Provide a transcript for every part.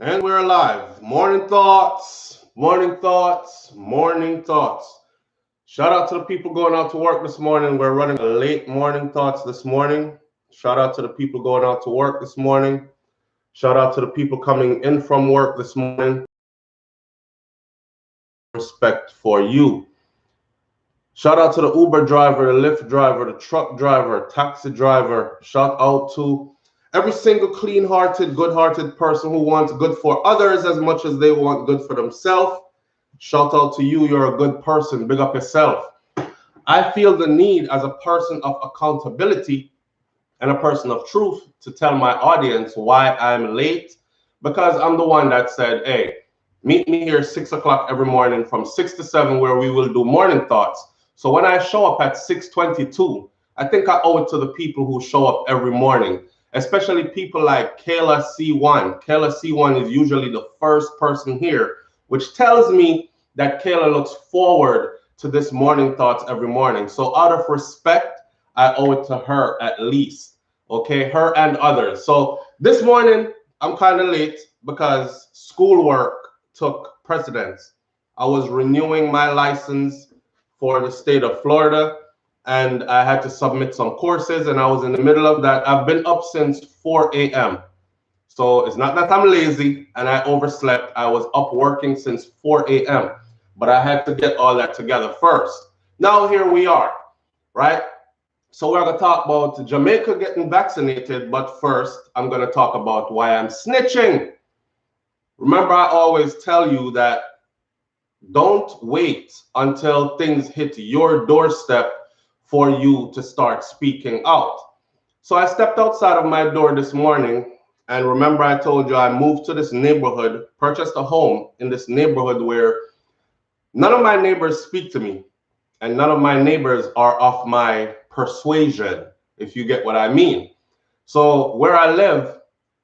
And we're live. Morning thoughts, morning thoughts, morning thoughts. Shout out to the people going out to work this morning. We're running a late morning thoughts this morning. Shout out to the people going out to work this morning. Shout out to the people coming in from work this morning. Respect for you. Shout out to the Uber driver, the Lyft driver, the truck driver, taxi driver. Shout out to every single clean-hearted, good-hearted person who wants good for others as much as they want good for themselves. Shout out to you. You're a good person. Big up yourself. I feel the need as a person of accountability and a person of truth to tell my audience why I'm late, because I'm the one that said, hey, meet me here 6 o'clock every morning from 6 to 7 where we will do morning thoughts. So when I show up at 6:22, I think I owe it to the people who show up every morning, especially people like Kayla C1. Kayla C1 is usually the first person here, which tells me that Kayla looks forward to this morning thoughts every morning. So out of respect, I owe it to her at least, okay? Her and others. So this morning, I'm kind of late because schoolwork took precedence. I was renewing my license for the state of Florida, and I had to submit some courses, and I was in the middle of that. I've been up since 4 a.m. So it's not that I'm lazy and I overslept. I was up working since 4 a.m. But I had to get all that together first. Now here we are, right? So we're going to talk about Jamaica getting vaccinated, but first I'm going to talk about why I'm snitching. Remember, I always tell you that don't wait until things hit your doorstep for you to start speaking out. So I stepped outside of my door this morning, and remember I told you I moved to this neighborhood, purchased a home in this neighborhood where none of my neighbors speak to me, and none of my neighbors are of my persuasion, if you get what I mean. So where I live,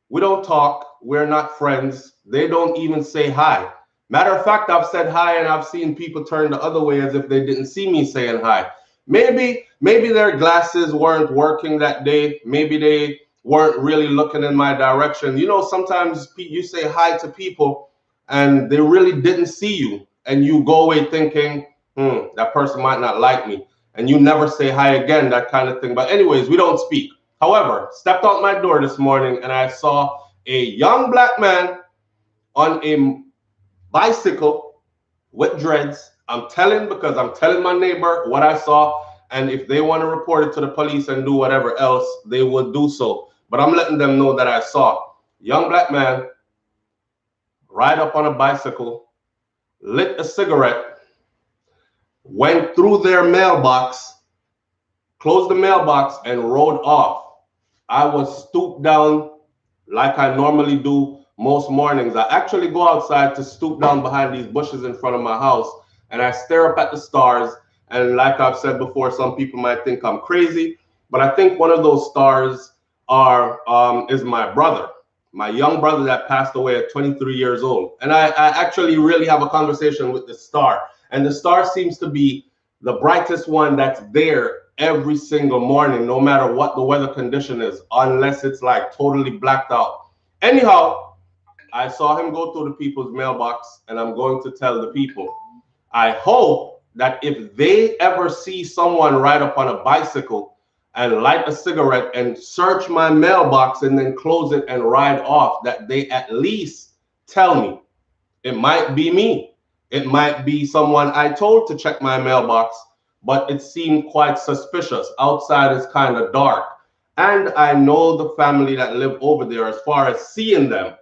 we don't talk, we're not friends, they don't even say hi. Matter of fact, I've said hi and I've seen people turn the other way as if they didn't see me saying hi. Maybe their glasses weren't working that day. Maybe they weren't really looking in my direction. You know, sometimes you say hi to people and they really didn't see you. And you go away thinking, that person might not like me. And you never say hi again, that kind of thing. But anyways, we don't speak. However, stepped out my door this morning and I saw a young black man on a bicycle with dreads. I'm telling my neighbor what I saw, and if they want to report it to the police and do whatever else, they will do so. But I'm letting them know that I saw young black man ride up on a bicycle, lit a cigarette, went through their mailbox, closed the mailbox, and rode off. I was stooped down like I normally do most mornings. I actually go outside to stoop down behind these bushes in front of my house, and I stare up at the stars. And like I've said before, some people might think I'm crazy, but I think one of those stars is my brother, my young brother that passed away at 23 years old. And I actually really have a conversation with the star, and the star seems to be the brightest one that's there every single morning, no matter what the weather condition is, unless it's like totally blacked out. Anyhow, I saw him go through the people's mailbox, and I'm going to tell the people, I hope that if they ever see someone ride up on a bicycle and light a cigarette and search my mailbox and then close it and ride off, that they at least tell me. It might be me. It might be someone I told to check my mailbox, but it seemed quite suspicious. Outside is kind of dark. And I know the family that live over there as far as seeing them.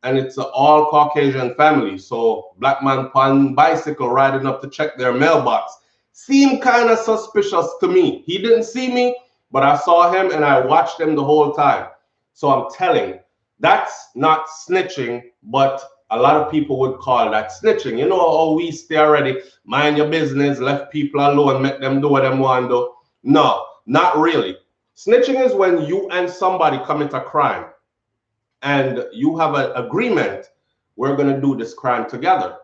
And it's an all Caucasian family. So black man on bicycle riding up to check their mailbox seemed kind of suspicious to me. He didn't see me, but I saw him and I watched him the whole time. So I'm telling, that's not snitching, but a lot of people would call that snitching. You know how we stay already, mind your business, left people alone, make them do what they want to do. No, not really. Snitching is when you and somebody commit a crime and you have an agreement, we're going to do this crime together.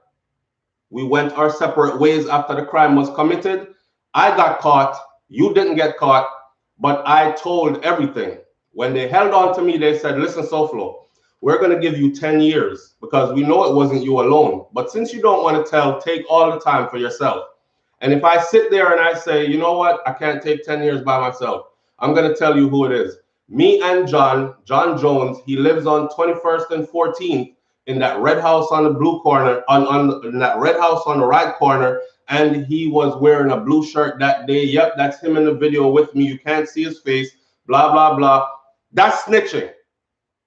We went our separate ways after the crime was committed. I got caught, you didn't get caught, but I told everything. When they held on to me, they said, listen, SouFLo, we're going to give you 10 years because we know it wasn't you alone. But since you don't want to tell, take all the time for yourself. And if I sit there and I say, you know what, I can't take 10 years by myself, I'm going to tell you who it is. Me and John Jones, he lives on 21st and 14th in that red house on the blue corner, in that red house on the right corner. And he was wearing a blue shirt that day. Yep, that's him in the video with me. You can't see his face, blah, blah, blah. That's snitching.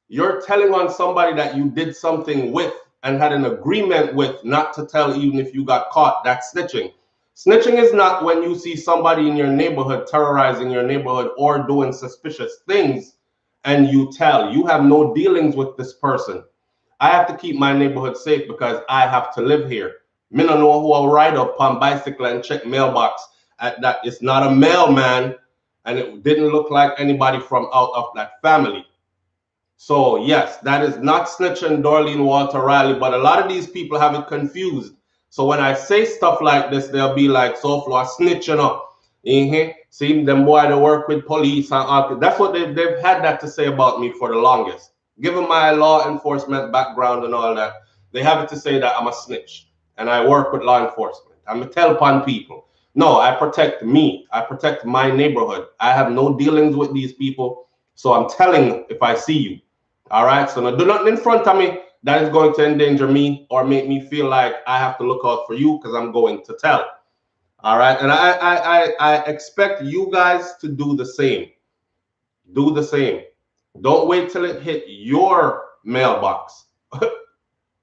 You're telling on somebody that you did something with and had an agreement with not to tell even if you got caught. That's snitching. Snitching is not when you see somebody in your neighborhood terrorizing your neighborhood or doing suspicious things and you tell. You have no dealings with this person. I have to keep my neighborhood safe because I have to live here. Me no know who I'll ride up on bicycle and check mailbox at that. It's not a mailman, and it didn't look like anybody from out of that family. So yes, that is not snitching, Dorleen Walter Riley, but a lot of these people have it confused. So when I say stuff like this, they'll be like, SouFlo snitching up. See them boy they work with police and all. That's what they've had that to say about me for the longest. Given my law enforcement background and all that, they have it to say that I'm a snitch and I work with law enforcement. I'm a tell upon people. No, I protect me. I protect my neighborhood. I have no dealings with these people. So I'm telling if I see you. All right. So now do nothing in front of me that is going to endanger me or make me feel like I have to look out for you because I'm going to tell. All right. And I expect you guys to do the same. Do the same. Don't wait till it hit your mailbox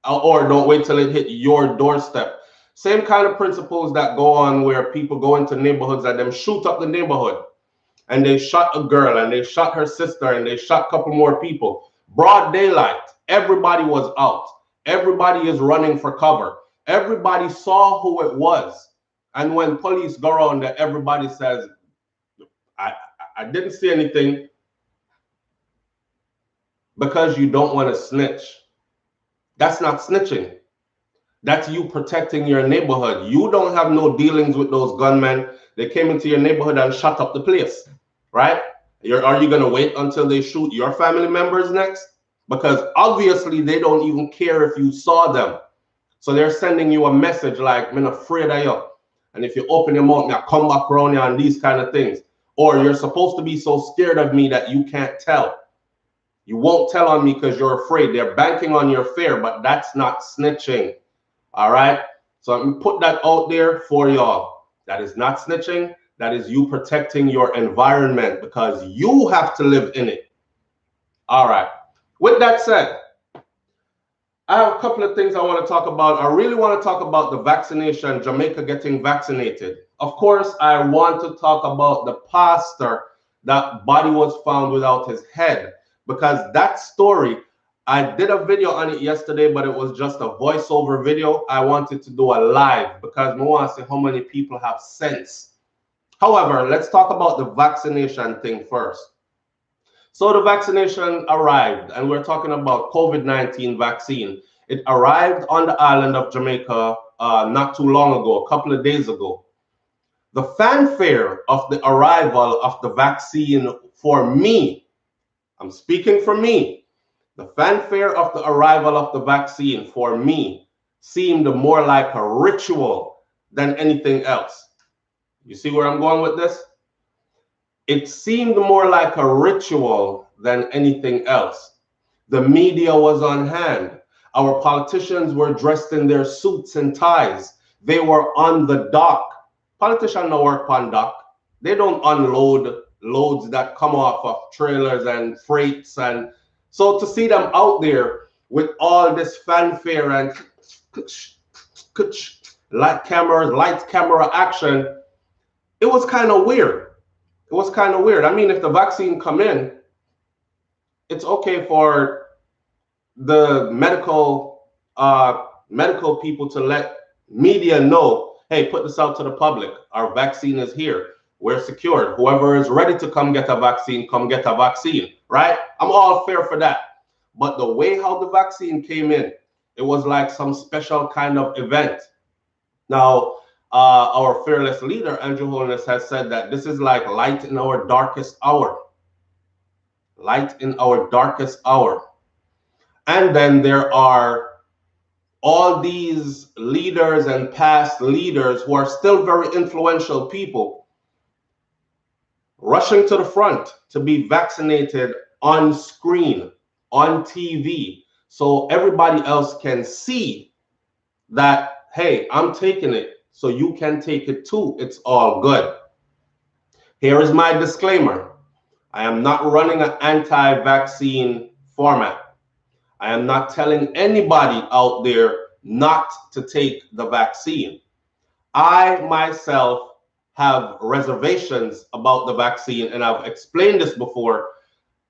or don't wait till it hit your doorstep. Same kind of principles that go on where people go into neighborhoods and them shoot up the neighborhood and they shot a girl and they shot her sister and they shot a couple more people. Broad daylight. Everybody was out. Everybody is running for cover. Everybody saw who it was. And when police go around there, everybody says, I didn't see anything, because you don't want to snitch. That's not snitching. That's you protecting your neighborhood. You don't have no dealings with those gunmen. They came into your neighborhood and shut up the place, right? Are you going to wait until they shoot your family members next? Because obviously they don't even care if you saw them. So they're sending you a message like, I'm afraid of you. And if you open your mouth, I come back around you and these kind of things. Or you're supposed to be so scared of me that you can't tell. You won't tell on me because you're afraid. They're banking on your fear, but that's not snitching. All right? So I'm gonna put that out there for y'all. That is not snitching. That is you protecting your environment because you have to live in it. All right. With that said, I have a couple of things I want to talk about. I really want to talk about the vaccination, Jamaica getting vaccinated. Of course, I want to talk about the pastor that body was found without his head, because that story, I did a video on it yesterday, but it was just a voiceover video. I wanted to do a live because I want to see how many people have sense. However, let's talk about the vaccination thing first. So the vaccination arrived, and we're talking about COVID-19 vaccine. It arrived on the island of Jamaica not too long ago, a couple of days ago. The fanfare of the arrival of the vaccine for me, I'm speaking for me, the fanfare of the arrival of the vaccine for me seemed more like a ritual than anything else. You see where I'm going with this? It seemed more like a ritual than anything else. The media was on hand. Our politicians were dressed in their suits and ties. They were on the dock. Politicians don't work on dock. They don't unload loads that come off of trailers and freights. And so to see them out there with all this fanfare and light camera action, it was kind of weird. It was kind of weird. I mean, if the vaccine come in, it's okay for the medical people to let media know, hey, put this out to the public. Our vaccine is here. We're secured. Whoever is ready to come get a vaccine, come get a vaccine, right? I'm all fair for that. But the way how the vaccine came in, it was like some special kind of event. Now, our fearless leader, Andrew Holness, has said that this is like light in our darkest hour. Light in our darkest hour. And then there are all these leaders and past leaders who are still very influential people rushing to the front to be vaccinated on screen, on TV, so everybody else can see that, hey, I'm taking it, so you can take it too. It's all good. Here is my disclaimer. I am not running an anti-vaccine format. I am not telling anybody out there not to take the vaccine. I myself have reservations about the vaccine, and I've explained this before.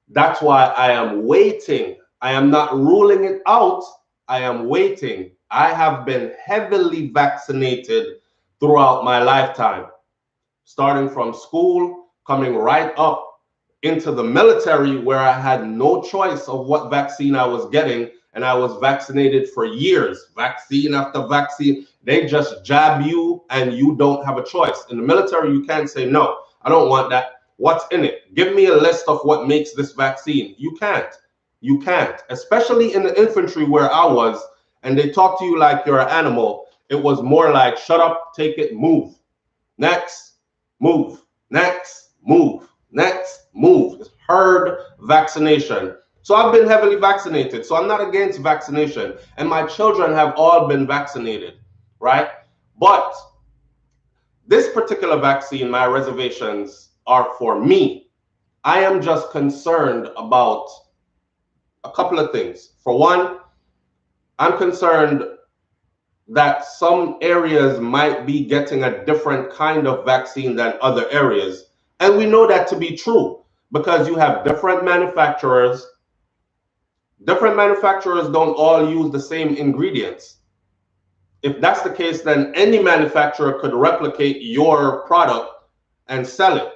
That's why I am waiting. I am not ruling it out. I am waiting. I have been heavily vaccinated throughout my lifetime, starting from school, coming right up into the military, where I had no choice of what vaccine I was getting, and I was vaccinated for years, vaccine after vaccine. They just jab you and you don't have a choice. In the military, you can't say, no, I don't want that. What's in it? Give me a list of what makes this vaccine. You can't. You can't. Especially in the infantry where I was, and they talk to you like you're an animal. It was more like, shut up, take it, move. Next, move. Next, move. Next, move. It's herd vaccination. So I've been heavily vaccinated. So I'm not against vaccination. And my children have all been vaccinated, right? But this particular vaccine, my reservations are for me. I am just concerned about a couple of things. For one, I'm concerned that some areas might be getting a different kind of vaccine than other areas. And we know that to be true because you have different manufacturers. Different manufacturers don't all use the same ingredients. If that's the case, then any manufacturer could replicate your product and sell it.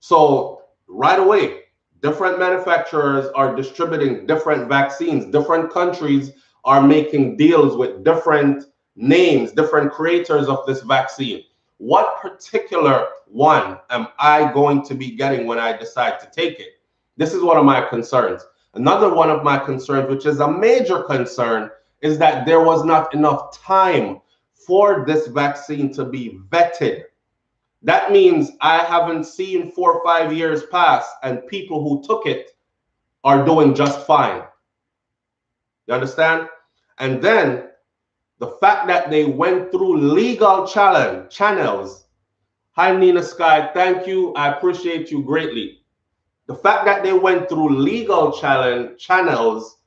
So right away, different manufacturers are distributing different vaccines. Different countries are making deals with different names, different creators of this vaccine. What particular one am I going to be getting when I decide to take it? This is one of my concerns. Another one of my concerns, which is a major concern, is that there was not enough time for this vaccine to be vetted. That means I haven't seen 4 or 5 years pass and people who took it are doing just fine. You understand? And then the fact that they went through legal channels. Hi, Nina Sky. Thank you. I appreciate you greatly. The fact that they went through legal channels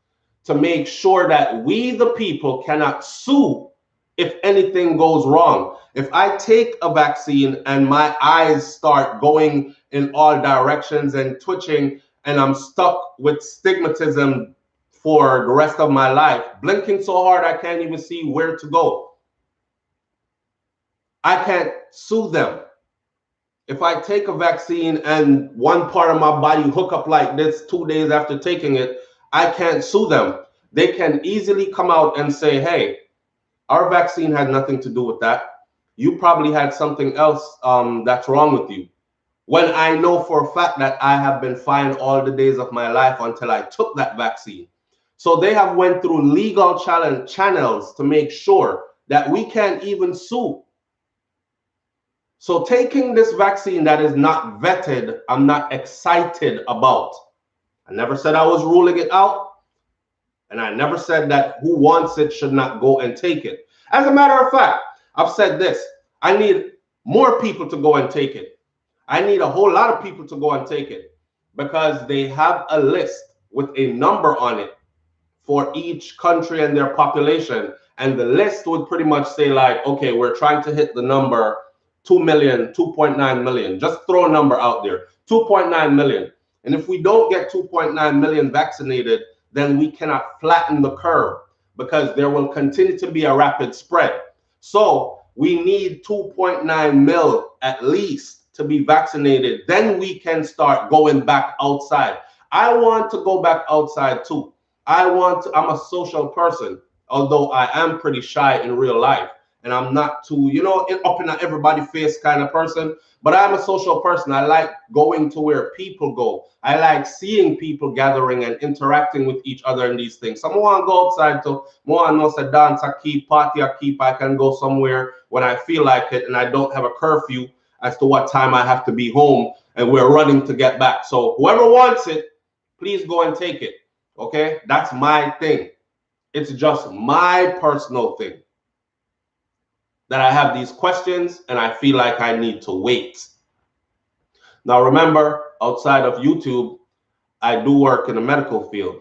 to make sure that we, the people, cannot sue if anything goes wrong. If I take a vaccine and my eyes start going in all directions and twitching, and I'm stuck with stigmatism for the rest of my life, blinking so hard I can't even see where to go, I can't sue them. If I take a vaccine and one part of my body hook up like this 2 days after taking it, I can't sue them. They can easily come out and say, hey, our vaccine had nothing to do with that. You probably had something else that's wrong with you. When I know for a fact that I have been fine all the days of my life until I took that vaccine. So they have went through legal channels to make sure that we can't even sue. So taking this vaccine that is not vetted, I'm not excited about. I never said I was ruling it out. And I never said that who wants it should not go and take it. As a matter of fact, I've said this. I need more people to go and take it. I need a whole lot of people to go and take it because they have a list with a number on it for each country and their population. And the list would pretty much say like, okay, we're trying to hit the number 2 million, 2.9 million. Just throw a number out there, 2.9 million. And if we don't get 2.9 million vaccinated, then we cannot flatten the curve because there will continue to be a rapid spread. So we need 2.9 mil at least to be vaccinated. Then we can start going back outside. I want to go back outside too. I'm a social person, although I am pretty shy in real life. and I'm not too, you know, up in everybody's face kind of person. But I'm a social person. I like going to where people go. I like seeing people gathering and interacting with each other in these things. Some want to go outside to more and also dance, I keep party, I keep. I can go somewhere when I feel like it, and I don't have a curfew as to what time I have to be home, and we're running to get back. So whoever wants it, please go and take it. Okay, that's my thing. It's just my personal thing that I have these questions and I feel like I need to wait. Now, remember, outside of YouTube, I do work in the medical field.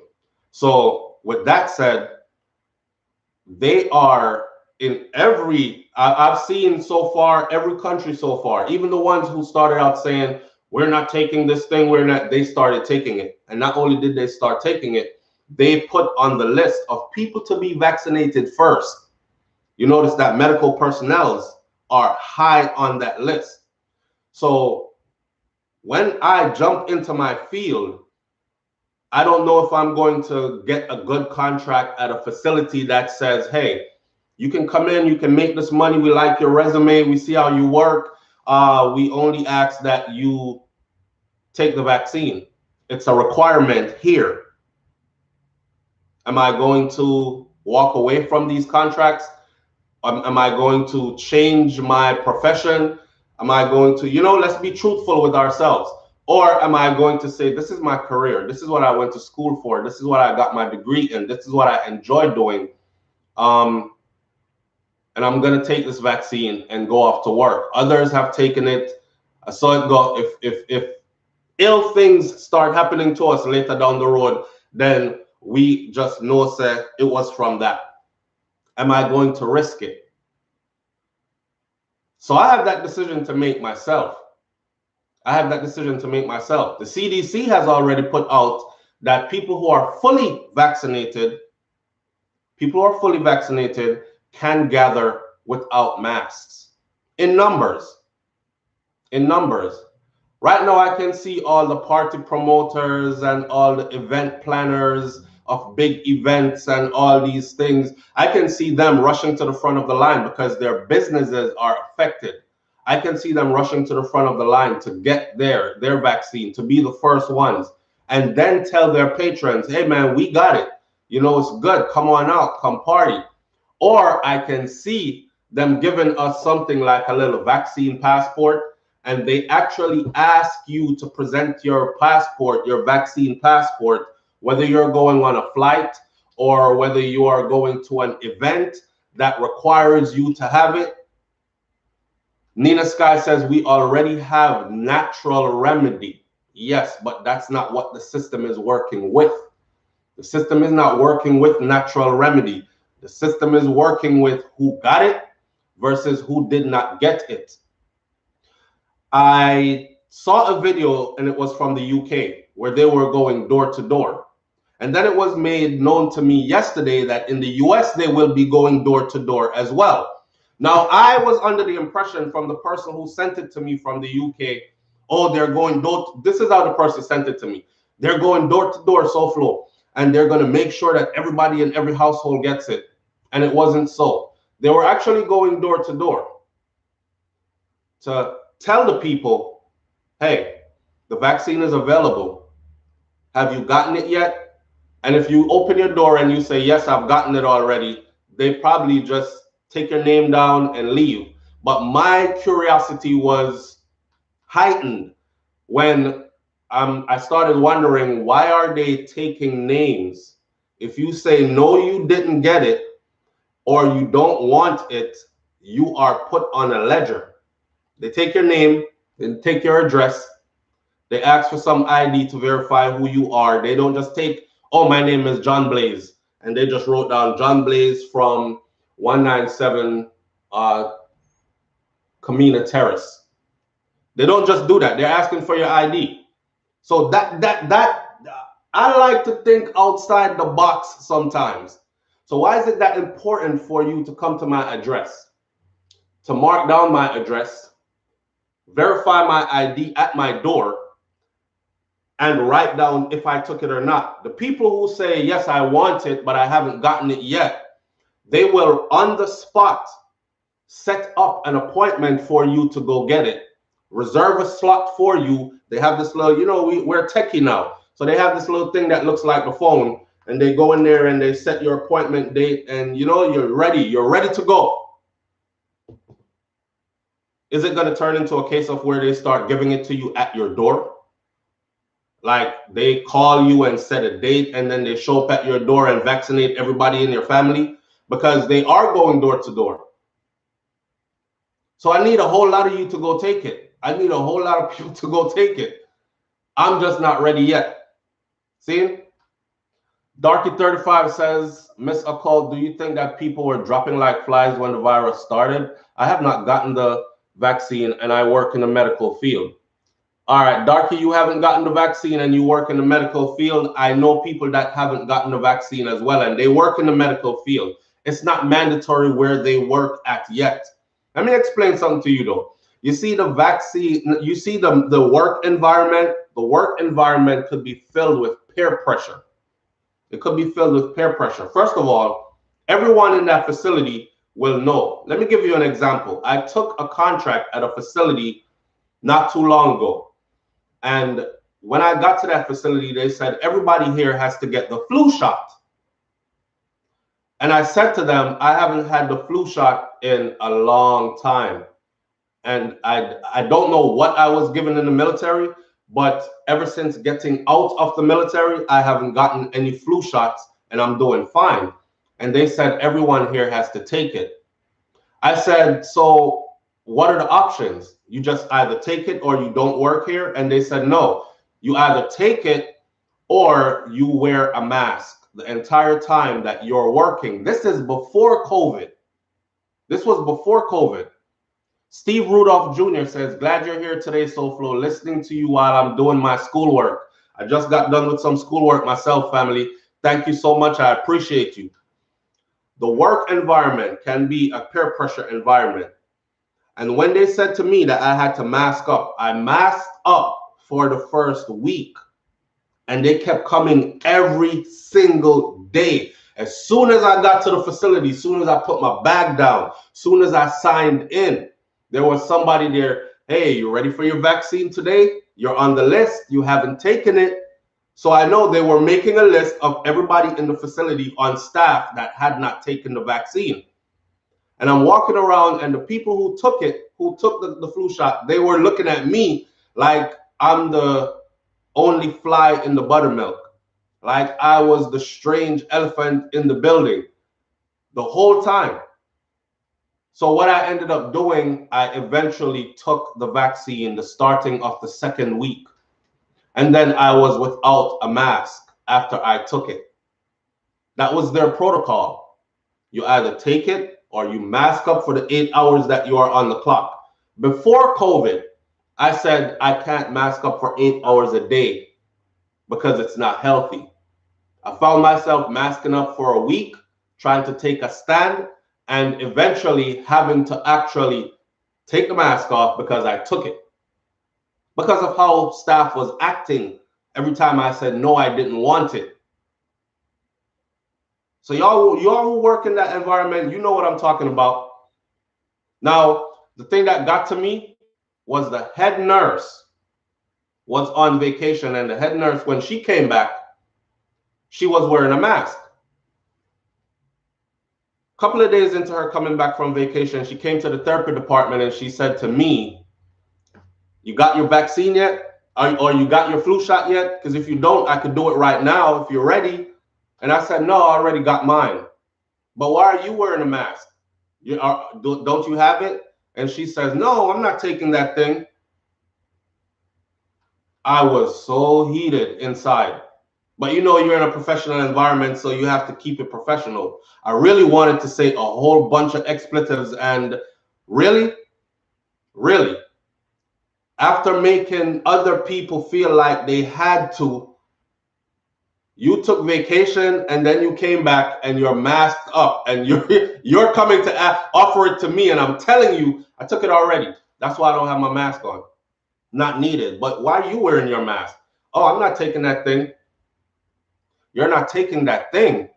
So with that said, they are in I've seen so far, every country so far, even the ones who started out saying, we're not taking this thing, they started taking it. And not only did they start taking it, they put on the list of people to be vaccinated first. You notice that medical personnel are high on that list. So when I jump into my field, I don't know if I'm going to get a good contract at a facility that says, hey, you can come in, you can make this money, we like your resume, we see how you work, we only ask that you take the vaccine. It's a requirement here. Am I going to walk away from these contracts? Am I going to change my profession? Am I going to, let's be truthful with ourselves. Or am I going to say, this is my career. This is what I went to school for. This is what I got my degree in. This is what I enjoy doing. And I'm going to take this vaccine and go off to work. Others have taken it. So it go, if ill things start happening to us later down the road, then we just know that it was from that. Am I going to risk it? So I have that decision to make myself. The CDC has already put out that people who are fully vaccinated can gather without masks in numbers. Right now, I can see all the party promoters and all the event planners of big events and all these things. I can see them rushing to the front of the line because their businesses are affected. I can see them rushing to the front of the line to get their vaccine, to be the first ones, and then tell their patrons, hey man, we got it. It's good. Come on out, come party. Or I can see them giving us something like a little vaccine passport, and they actually ask you to present your passport, your vaccine passport, whether you're going on a flight or whether you are going to an event that requires you to have it. Nina Sky says we already have natural remedy. Yes, but that's not what the system is working with. The system is not working with natural remedy. The system is working with who got it versus who did not get it. I saw a video, and it was from the UK, where they were going door to door. And then it was made known to me yesterday that in the US, they will be going door to door as well. Now, I was under the impression from the person who sent it to me from the UK, oh, they're going door. This is how the person sent it to me. They're going door to door, SouFLo, and they're going to make sure that everybody in every household gets it. And it wasn't so. They were actually going door to door to tell the people, hey, the vaccine is available. Have you gotten it yet? And if you open your door and you say, yes, I've gotten it already, they probably just take your name down and leave. But my curiosity was heightened when I started wondering, why are they taking names? If you say, no, you didn't get it, or you don't want it, you are put on a ledger. They take your name, they take your address, they ask for some ID to verify who you are. They don't just take, oh, my name is John Blaze, and they just wrote down John Blaze from 197 Camina Terrace. They don't just do that. They're asking for your ID. So that I like to think outside the box sometimes. So why is it that important for you to come to my address, to mark down my address, verify my ID at my door, and write down if I took it or not? The people who say, yes, I want it, but I haven't gotten it yet, they will on the spot set up an appointment for you to go get it, reserve a slot for you. They have this little, you know, we're techie now. So they have this little thing that looks like a phone, and they go in there and they set your appointment date, and you know, you're ready to go. Is it going to turn into a case of where they start giving it to you at your door? Like they call you and set a date, and then they show up at your door and vaccinate everybody in your family, because they are going door to door. So I need a whole lot of you to go take it. I need a whole lot of people to go take it. I'm just not ready yet. See? Darky35 says, Miss Occult, do you think that people were dropping like flies when the virus started? I have not gotten the vaccine and I work in the medical field. All right, Darky, you haven't gotten the vaccine and you work in the medical field. I know people that haven't gotten the vaccine as well, and they work in the medical field. It's not mandatory where they work at yet. Let me explain something to you though. You see the vaccine, you see the work environment. The work environment could be filled with peer pressure. It could be filled with peer pressure. First of all, everyone in that facility will know. Let me give you an example. I took a contract at a facility not too long ago. And when I got to that facility, they said, everybody here has to get the flu shot. And I said to them, I haven't had the flu shot in a long time. And I don't know what I was given in the military, but ever since getting out of the military, I haven't gotten any flu shots and I'm doing fine. And they said, everyone here has to take it. I said, so what are the options? You just either take it or you don't work here. And they said, no, you either take it or you wear a mask the entire time that you're working. This is before COVID. This was before COVID. Steve Rudolph Jr. says, glad you're here today, SouFlo, listening to you while I'm doing my schoolwork. I just got done with some schoolwork myself, family. Thank you so much. I appreciate you. The work environment can be a peer pressure environment. And when they said to me that I had to mask up, I masked up for the first week. And they kept coming every single day. As soon as I got to the facility, as soon as I put my bag down, as soon as I signed in, there was somebody there. Hey, you ready for your vaccine today? You're on the list. You haven't taken it. So I know they were making a list of everybody in the facility on staff that had not taken the vaccine. And I'm walking around, and the people who took it, who took the flu shot, they were looking at me like I'm the only fly in the buttermilk. Like I was the strange elephant in the building the whole time. So what I ended up doing, I eventually took the vaccine the starting of the second week. And then I was without a mask after I took it. That was their protocol. You either take it or you mask up for the 8 hours that you are on the clock. Before COVID, I said I can't mask up for 8 hours a day because it's not healthy. I found myself masking up for a week, trying to take a stand, and eventually having to actually take the mask off because I took it. Because of how staff was acting every time I said, no, I didn't want it. So y'all who work in that environment, you know what I'm talking about. Now, the thing that got to me was the head nurse was on vacation, and the head nurse, when she came back, she was wearing a mask. A couple of days into her coming back from vacation, she came to the therapy department and she said to me, you got your vaccine yet? Or you got your flu shot yet? Because if you don't, I could do it right now if you're ready. And I said, no, I already got mine. But why are you wearing a mask? Don't you have it? And she says, no, I'm not taking that thing. I was so heated inside. But you know, you're in a professional environment, so you have to keep it professional. I really wanted to say a whole bunch of expletives, and really, after making other people feel like they had to, you took vacation and then you came back and you're masked up and you're coming to offer it to me, and I'm telling you, I took it already. That's why I don't have my mask on. Not needed. But why are you wearing your mask? Oh, I'm not taking that thing. You're not taking that thing.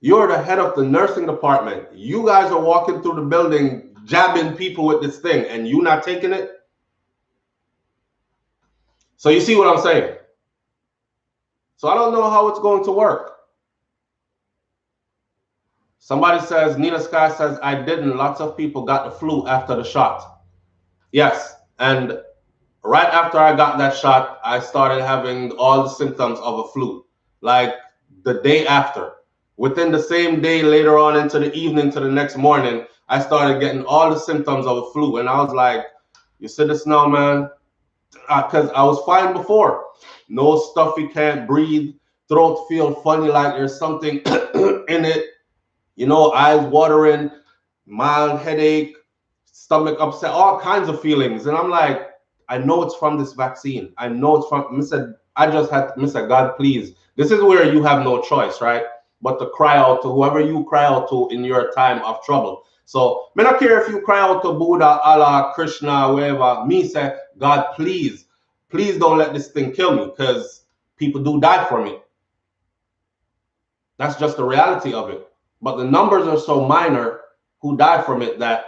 You're the head of the nursing department. You guys are walking through the building, jabbing people with this thing, and you not taking it? So you see what I'm saying? So I don't know how it's going to work. Somebody says, Nina Sky says, I didn't. Lots of people got the flu after the shot. Yes. And right after I got that shot, I started having all the symptoms of a flu. Like the day after. Within the same day, later on into the evening to the next morning, I started getting all the symptoms of a flu. And I was like, you see this now, man? Because I was fine before. No stuffy, can't breathe. Throat feel funny like there's something in it. You know, eyes watering, mild headache, stomach upset, all kinds of feelings. And I'm like, I know it's from this vaccine. I know it's from Mr. I just had Mr. God, please. This is where you have no choice, right? But to cry out to whoever you cry out to in your time of trouble. So, I don't care if you cry out to Buddha, Allah, Krishna, whoever. Me say, God, please, please don't let this thing kill me, because people do die from it. That's just the reality of it. But the numbers are so minor who die from it that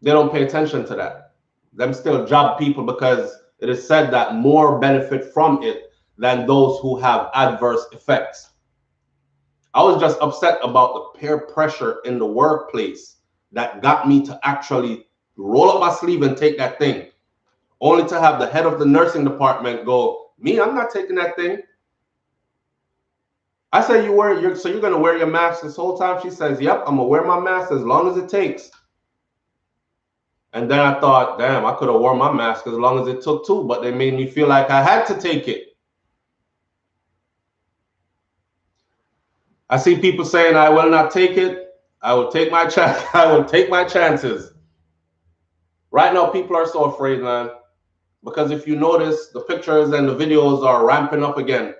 they don't pay attention to that. Them still job people, because it is said that more benefit from it than those who have adverse effects. I was just upset about the peer pressure in the workplace that got me to actually roll up my sleeve and take that thing, only to have the head of the nursing department go, me, I'm not taking that thing. I said, so you're going to wear your mask this whole time? She says, yep, I'm going to wear my mask as long as it takes. And then I thought, damn, I could have worn my mask as long as it took too, but they made me feel like I had to take it. I see people saying, I will not take it. I will take my chance. I will take my chances. Right now, people are so afraid, man. Because if you notice, the pictures and the videos are ramping up again.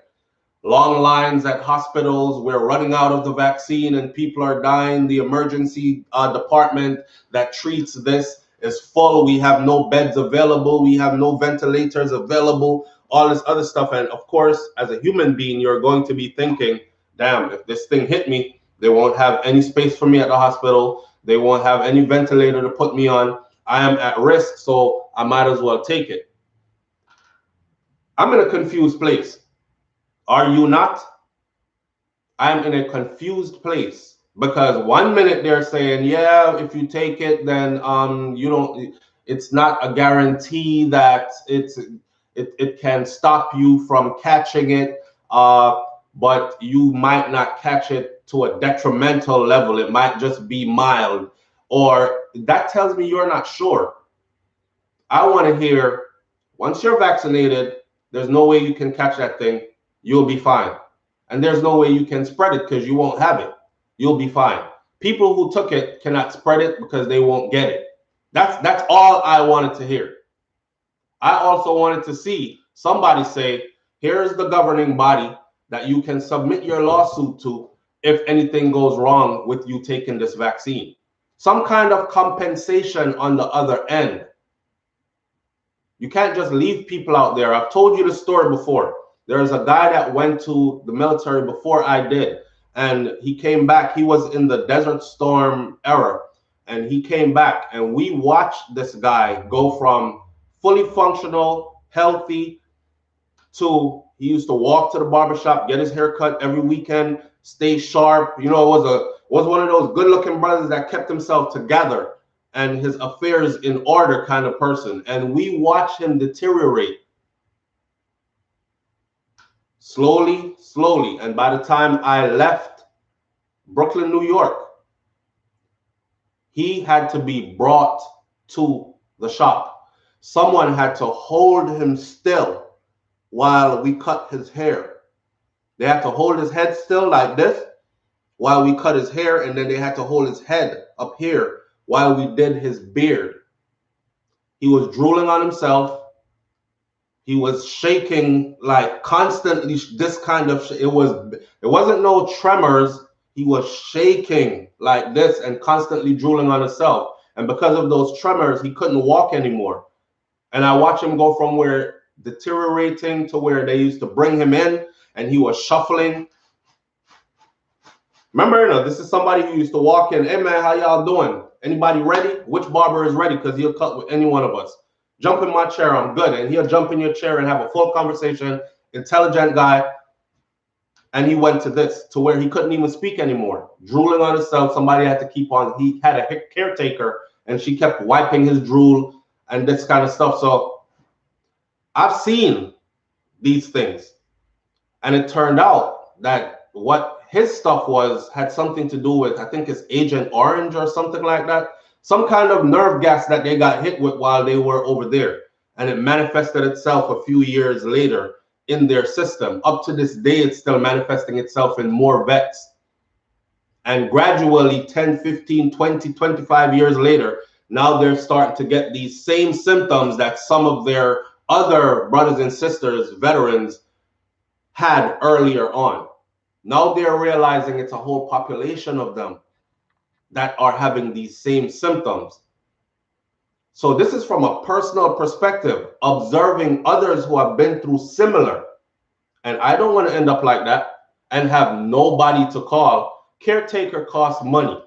Long lines at hospitals. We're running out of the vaccine and people are dying. The emergency department that treats this is full. We have no beds available. We have no ventilators available. All this other stuff. And of course, as a human being, you're going to be thinking, damn, if this thing hit me, they won't have any space for me at the hospital. They won't have any ventilator to put me on. I am at risk, so I might as well take it. I'm in a confused place. Are you not? I'm in a confused place, because 1 minute they're saying, yeah, if you take it, then you don't, it's not a guarantee that it can stop you from catching it, but you might not catch it to a detrimental level. It might just be mild, or that tells me you're not sure. I want to hear, once you're vaccinated, there's no way you can catch that thing. You'll be fine. And there's no way you can spread it because you won't have it. You'll be fine. People who took it cannot spread it because they won't get it. That's all I wanted to hear. I also wanted to see somebody say, here's the governing body that you can submit your lawsuit to if anything goes wrong with you taking this vaccine. Some kind of compensation on the other end. You can't just leave people out there. I've told you the story before. There's a guy that went to the military before I did, and he came back. He was in the Desert Storm era, and he came back, and we watched this guy go from fully functional, healthy, to he used to walk to the barbershop, get his hair cut every weekend, stay sharp. You know, was one of those good-looking brothers that kept himself together and his affairs in order kind of person. And we watched him deteriorate. Slowly, slowly. And by the time I left Brooklyn, New York, he had to be brought to the shop. Someone had to hold him still while we cut his hair. They had to hold his head still like this while we cut his hair, and then they had to hold his head up here while we did his beard. He was drooling on himself. He was shaking like constantly, this kind of, it wasn't no tremors. He was shaking like this and constantly drooling on himself. And because of those tremors, he couldn't walk anymore. And I watched him go from where deteriorating to where they used to bring him in and he was shuffling. Remember, this is somebody who used to walk in, hey man, how y'all doing? Anybody ready? Which barber is ready? Because he'll cut with any one of us. Jump in my chair, I'm good. And he'll jump in your chair and have a full conversation, intelligent guy. And he went to this, to where he couldn't even speak anymore. Drooling on himself, somebody had to keep on, he had a caretaker, and she kept wiping his drool and this kind of stuff. So I've seen these things. And it turned out that what his stuff had something to do with, I think it's Agent Orange or something like that. Some kind of nerve gas that they got hit with while they were over there. And it manifested itself a few years later in their system. Up to this day, it's still manifesting itself in more vets. And gradually, 10, 15, 20, 25 years later, now they're starting to get these same symptoms that some of their other brothers and sisters, veterans, had earlier on. Now they're realizing it's a whole population of them that are having these same symptoms. So this is from a personal perspective, observing others who have been through similar. And I don't want to end up like that and have nobody to call. Caretaker costs money.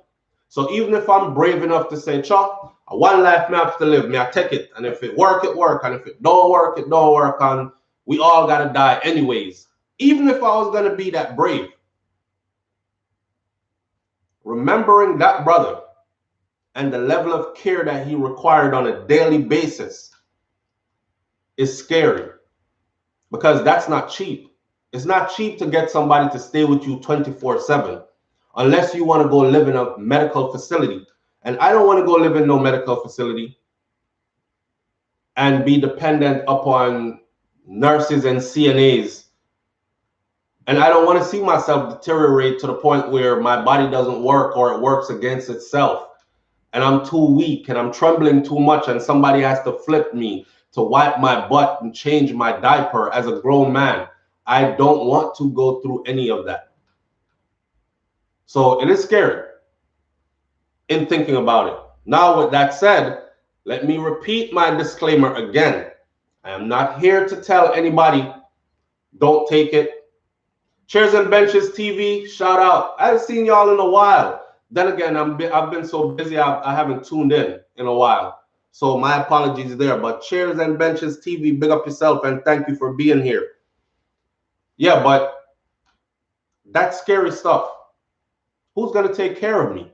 So even if I'm brave enough to say, Chuck, one life I have to live, I take it. And if it work, it work. And if it don't work, it don't work. And we all got to die anyways. Even if I was going to be that brave. Remembering that brother and the level of care that he required on a daily basis is scary, because that's not cheap. It's not cheap to get somebody to stay with you 24/7 unless you want to go live in a medical facility. And I don't want to go live in no medical facility and be dependent upon nurses and CNAs. And I don't want to see myself deteriorate to the point where my body doesn't work or it works against itself. And I'm too weak and I'm trembling too much and somebody has to flip me to wipe my butt and change my diaper as a grown man. I don't want to go through any of that. So it is scary in thinking about it. Now, with that said, let me repeat my disclaimer again. I am not here to tell anybody, don't take it. Chairs and Benches TV, shout out. I haven't seen y'all in a while. Then again, I've been so busy, I haven't tuned in a while. So my apologies there. But Chairs and Benches TV, big up yourself and thank you for being here. Yeah, but that's scary stuff. Who's going to take care of me?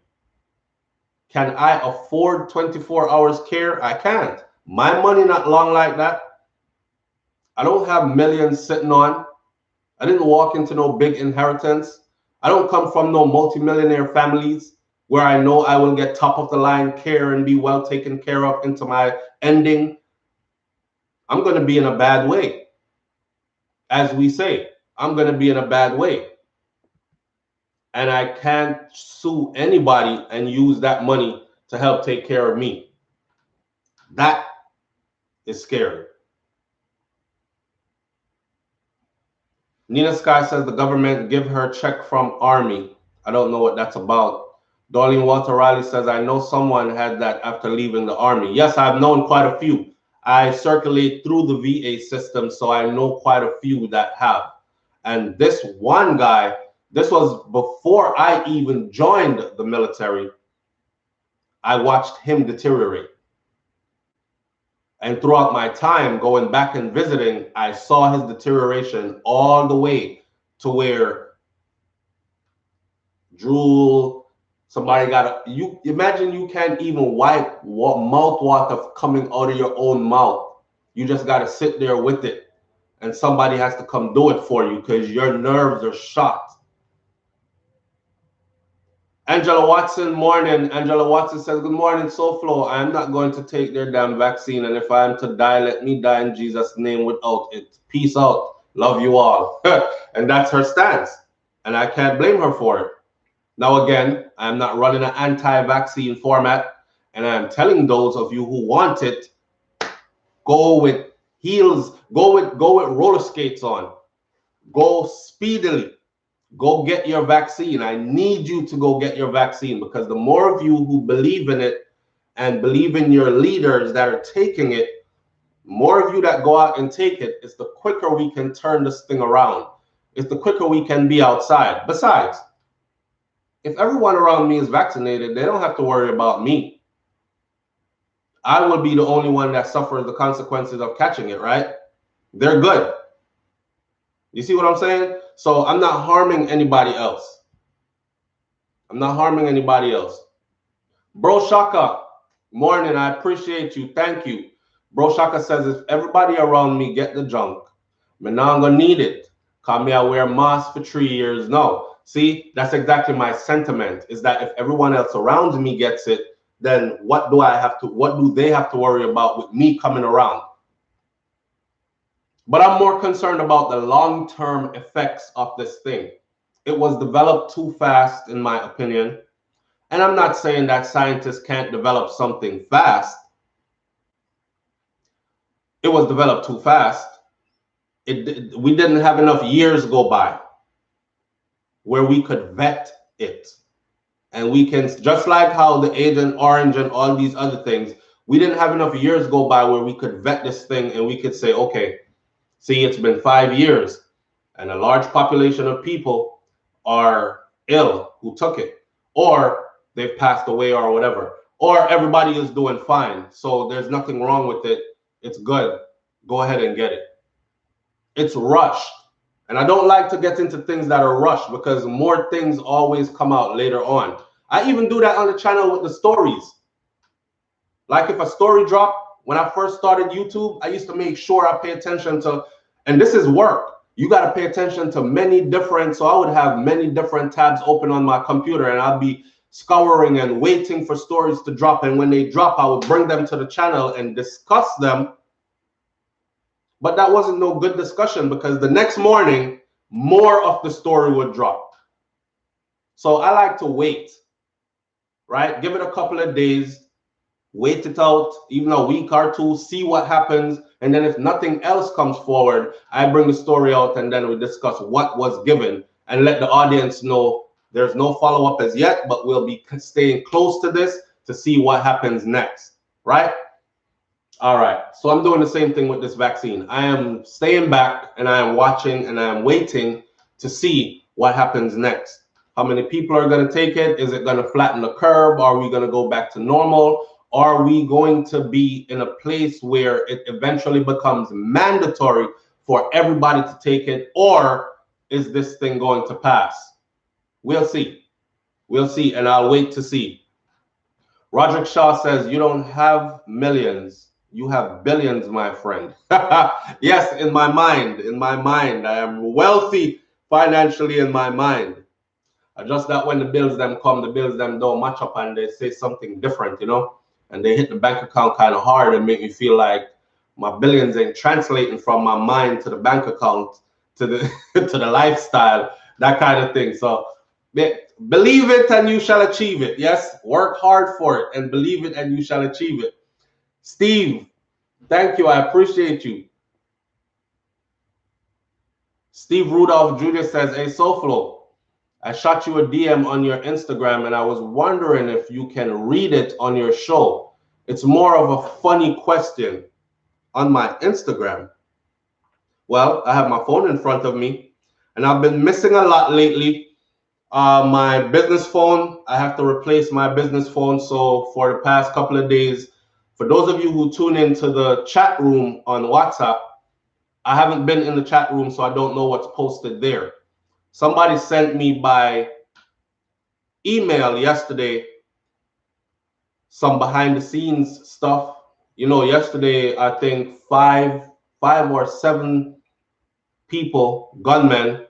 Can I afford 24 hours care? I can't. My money not long like that. I don't have millions sitting on. I didn't walk into no big inheritance. I don't come from no multimillionaire families where I know I will get top of the line care and be well taken care of into my ending. I'm going to be in a bad way. As we say, I'm going to be in a bad way. And I can't sue anybody and use that money to help take care of me. That is scary. Nina Sky says the government give her check from Army. I don't know what that's about. Darlene Walter Riley says, I know someone had that after leaving the Army. Yes, I've known quite a few. I circulate through the VA system, so I know quite a few that have. And this one guy, this was before I even joined the military. I watched him deteriorate. And throughout my time going back and visiting, I saw his deterioration all the way to where drool, somebody you imagine you can't even wipe mouth water coming out of your own mouth. You just got to sit there with it. And somebody has to come do it for you because your nerves are shot. Angela Watson, morning. Angela Watson says, good morning, SouFlo. I am not going to take their damn vaccine. And if I am to die, let me die in Jesus' name without it. Peace out. Love you all. And that's her stance. And I can't blame her for it. Now, again, I'm not running an anti-vaccine format. And I'm telling those of you who want it, go with heels, go with roller skates on. Go speedily. Go get your vaccine. I need you to go get your vaccine because the more of you who believe in it and believe in your leaders that are taking it, more of you that go out and take it, it's the quicker we can turn this thing around. It's the quicker we can be outside. Besides, If everyone around me is vaccinated, they don't have to worry about me. I will be the only one that suffers the consequences of catching it, right? They're good. You see what I'm saying? So I'm not harming anybody else. I'm not harming anybody else. Bro Shaka, morning. I appreciate you. Thank you. Bro Shaka says, if everybody around me get the junk, me not gonna need it. Cause me I wear mask for 3 years. No. See, that's exactly my sentiment, is that if everyone else around me gets it, then what do they have to worry about with me coming around? But I'm more concerned about the long-term effects of this thing. It was developed too fast, in my opinion. And I'm not saying that scientists can't develop something fast. It was developed too fast. We didn't have enough years go by where we could vet it. And we can, just like how the Agent Orange and all these other things, we didn't have enough years go by where we could vet this thing and we could say, okay, see, it's been 5 years and a large population of people are ill who took it, or they've passed away or whatever, or everybody is doing fine. So there's nothing wrong with it. It's good. Go ahead and get it. It's rushed. And I don't like to get into things that are rushed because more things always come out later on. I even do that on the channel with the stories. Like if a story dropped, when I first started YouTube, I used to make sure I pay attention to, and this is work. You got to pay attention to many different, so I would have many different tabs open on my computer and I'd be scouring and waiting for stories to drop. And when they drop, I would bring them to the channel and discuss them. But that wasn't no good discussion because the next morning, more of the story would drop. So I like to wait, right? Give it a couple of days, wait it out, even a week or two, see what happens. And then if nothing else comes forward, I bring the story out and then we discuss what was given and let the audience know there's no follow-up as yet, but we'll be staying close to this to see what happens next, right? All right, so I'm doing the same thing with this vaccine. I am staying back and I am watching and I am waiting to see what happens next. How many people are going to take it? Is it going to flatten the curve? Are we going to go back to normal? Are we going to be in a place where it eventually becomes mandatory for everybody to take it? Or is this thing going to pass? We'll see. We'll see, and I'll wait to see. Roderick Shaw says, you don't have millions. You have billions, my friend. Yes, in my mind. I am wealthy financially in my mind. Just that when the bills them come, the bills them don't match up and they say something different, you know, and they hit the bank account kind of hard and make me feel like my billions ain't translating from my mind to the bank account to the to the lifestyle, that kind of thing. So believe it and you shall achieve it. Yes, work hard for it and believe it and you shall achieve it. Steve, thank you. I appreciate you. Steve Rudolph Jr. says, hey, SouFlo, I shot you a DM on your Instagram and I was wondering if you can read it on your show. It's more of a funny question on my Instagram. Well, I have my phone in front of me and I've been missing a lot lately. My business phone, I have to replace my business phone. So for the past couple of days, for those of you who tune into the chat room on WhatsApp, I haven't been in the chat room, so I don't know what's posted there. Somebody sent me by email yesterday some behind the scenes stuff. You know, yesterday, I think five or seven people, gunmen,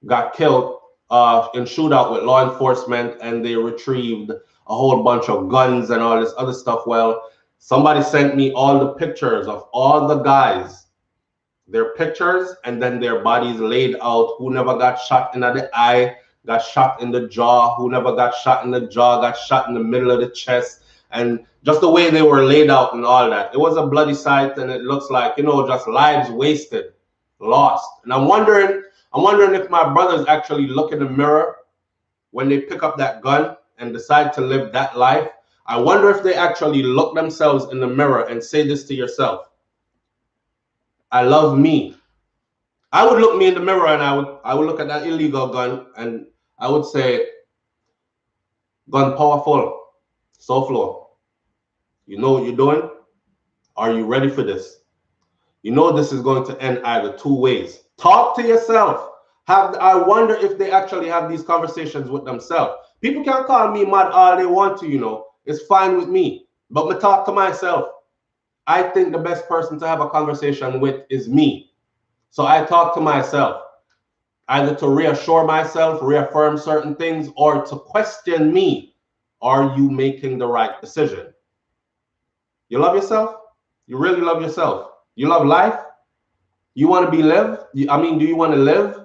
got killed in shootout with law enforcement, and they retrieved a whole bunch of guns and all this other stuff. Well, somebody sent me all the pictures of all the guys, their pictures, and then their bodies laid out, who never got shot in the eye, got shot in the jaw, who never got shot in the jaw, got shot in the middle of the chest, and just the way they were laid out and all that. It was a bloody sight, and it looks like, you know, just lives wasted, lost. And I'm wondering if my brothers actually look in the mirror when they pick up that gun and decide to live that life. I wonder if they actually look themselves in the mirror and say this to yourself: I love me. I would look me in the mirror and I would look at that illegal gun and I would say, Gun powerful. SouFLo. You know what you're doing? Are you ready for this? You know this is going to end either two ways. Talk to yourself. I wonder if they actually have these conversations with themselves. People can call me mad all they want to, you know. It's fine with me. But me talk to myself. I think the best person to have a conversation with is me. So I talk to myself, either to reassure myself, reaffirm certain things, or to question me. Are you making the right decision? You love yourself? You really love yourself? You love life? You want to be lived? I mean, do you want to live?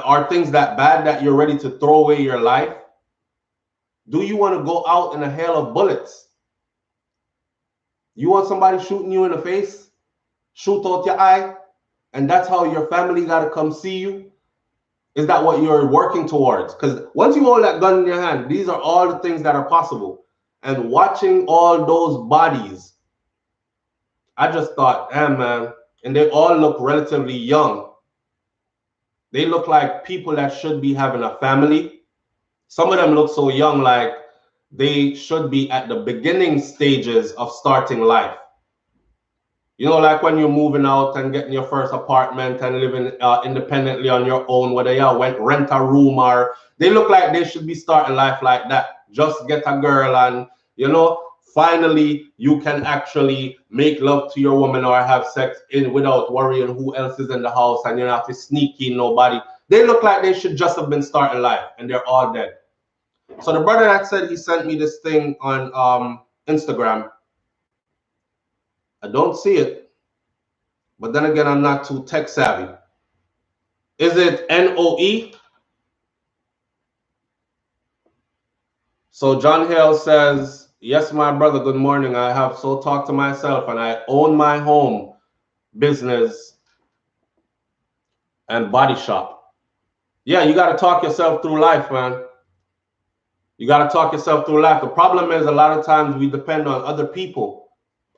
Are things that bad that you're ready to throw away your life? Do you want to go out in a hail of bullets? You want somebody shooting you in the face? Shoot out your eye? And that's how your family got to come see you? Is that what you're working towards? Because once you hold that gun in your hand, these are all the things that are possible. And watching all those bodies, I just thought, damn, man. And they all look relatively young. They look like people that should be having a family. Some of them look so young, like they should be at the beginning stages of starting life. You know, like when you're moving out and getting your first apartment and living independently on your own, whether you rent a room or they look like they should be starting life like that. Just get a girl and, you know, finally you can actually make love to your woman or have sex without worrying who else is in the house and you don't have to sneak in nobody. They look like they should just have been starting life and they're all dead. So the brother that said he sent me this thing on Instagram, I don't see it. But then again, I'm not too tech savvy. Is it NOE? So John Hale says, yes, my brother, good morning. I have so talked to myself and I own my home business and body shop. Yeah, you got to talk yourself through life, man. You got to talk yourself through life. The problem is a lot of times we depend on other people,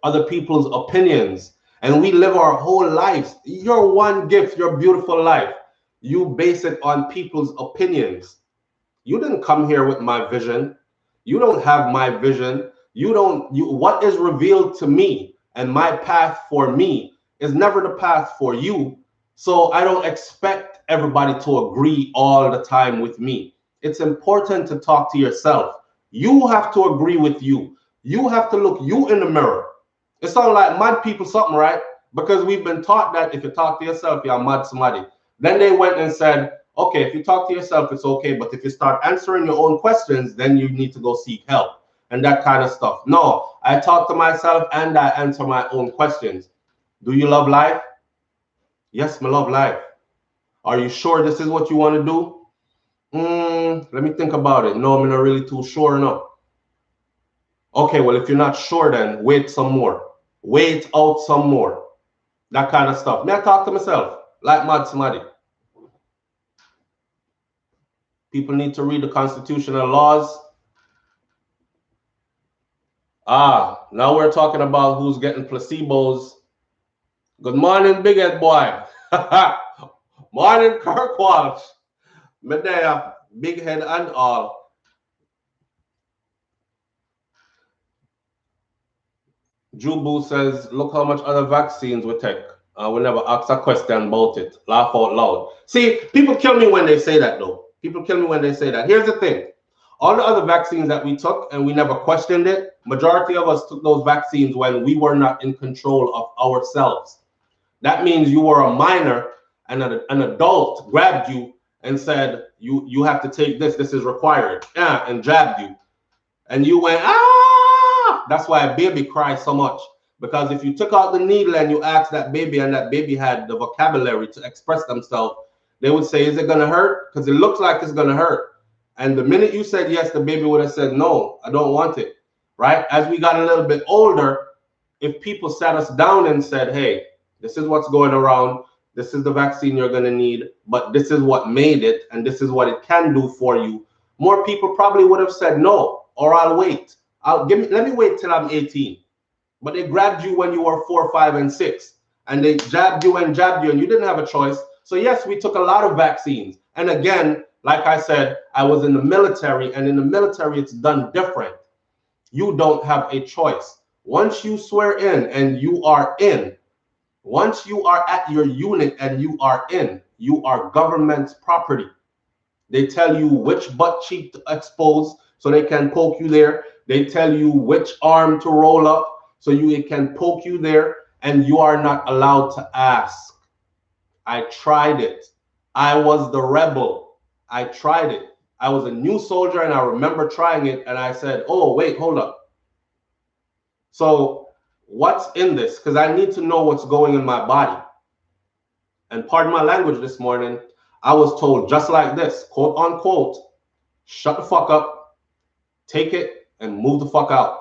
other people's opinions, and we live our whole lives. Your one gift, your beautiful life, you base it on people's opinions. You didn't come here with my vision. You don't have my vision. What is revealed to me and my path for me is never the path for you. So I don't expect everybody to agree all the time with me. It's important to talk to yourself. You have to agree with you. You have to look you in the mirror. It sounds like mad people something, right? Because we've been taught that if you talk to yourself, you're mad somebody. Then they went and said, okay, if you talk to yourself, it's okay. But if you start answering your own questions, then you need to go seek help and that kind of stuff. No, I talk to myself and I answer my own questions. Do you love life? Yes, I love life. Are you sure this is what you want to do? Let me think about it. No, I'm not really too sure enough. Okay, well, if you're not sure, then wait some more. Wait out some more. That kind of stuff. May I talk to myself like mad somebody? People need to read the constitutional laws. Now we're talking about who's getting placebos. Good morning, big head boy. Morning, Kirk Walsh. Medea, big head and all. Jubu says, look how much other vaccines we take. We never ask a question about it. Laugh out loud. See, people kill me when they say that, though. People kill me when they say that. Here's the thing. All the other vaccines that we took and we never questioned it, majority of us took those vaccines when we were not in control of ourselves. That means you were a minor and an adult grabbed you and said, you have to take this is required, and jabbed you. And you went, That's why a baby cries so much. Because if you took out the needle and you asked that baby and that baby had the vocabulary to express themselves, they would say, is it going to hurt? Because it looks like it's going to hurt. And the minute you said yes, the baby would have said, no, I don't want it, right? As we got a little bit older, if people sat us down and said, hey, this is what's going around, this is the vaccine you're going to need, but this is what made it, and this is what it can do for you, more people probably would have said no, or I'll wait. Let me wait till I'm 18. But they grabbed you when you were 4, 5, and 6, and they jabbed you, and you didn't have a choice. So yes, we took a lot of vaccines. And again, Like I said, I was in the military, and in the military, it's done different. You don't have a choice. Once you swear in and you are in, once you are at your unit and you are in, you are government property. They tell you which butt cheek to expose so they can poke you there. They tell you which arm to roll up so it can poke you there, and you are not allowed to ask. I tried it. I was the rebel. I tried it. I was a new soldier, and I remember trying it, and I said, oh, wait, hold up. So what's in this? Because I need to know what's going in my body. And pardon my language this morning, I was told just like this, quote unquote, shut the fuck up, take it, and move the fuck out.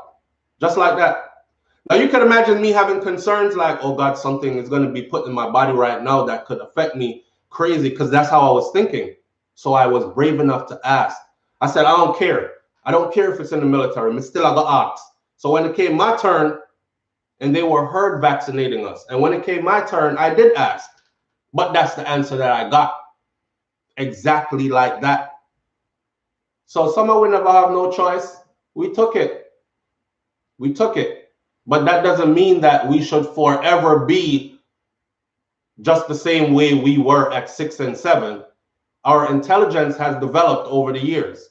Just like that. Now you can imagine me having concerns like, oh God, something is going to be put in my body right now that could affect me crazy, because that's how I was thinking. So I was brave enough to ask. I said, I don't care. I don't care if it's in the military. But still, I got asked. So when it came my turn, and they were heard vaccinating us, and when it came my turn, I did ask. But that's the answer that I got. Exactly like that. So somehow we never have no choice. We took it. We took it. But that doesn't mean that we should forever be just the same way we were at 6 and 7. Our intelligence has developed over the years.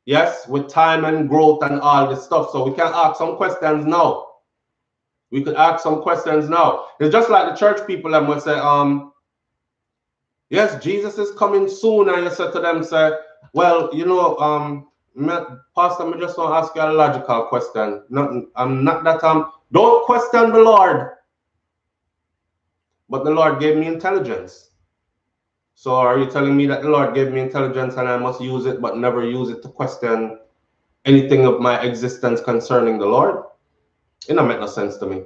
Yes, with time and growth and all this stuff. So we can ask some questions now. We could ask some questions now. It's just like the church people that would say, yes, Jesus is coming soon. And you say to them, say, well, you know, Pastor, I just want to ask you a logical question. I'm not that don't question the Lord. But the Lord gave me intelligence. So are you telling me that the Lord gave me intelligence and I must use it but never use it to question anything of my existence concerning the Lord? It don't make no sense to me.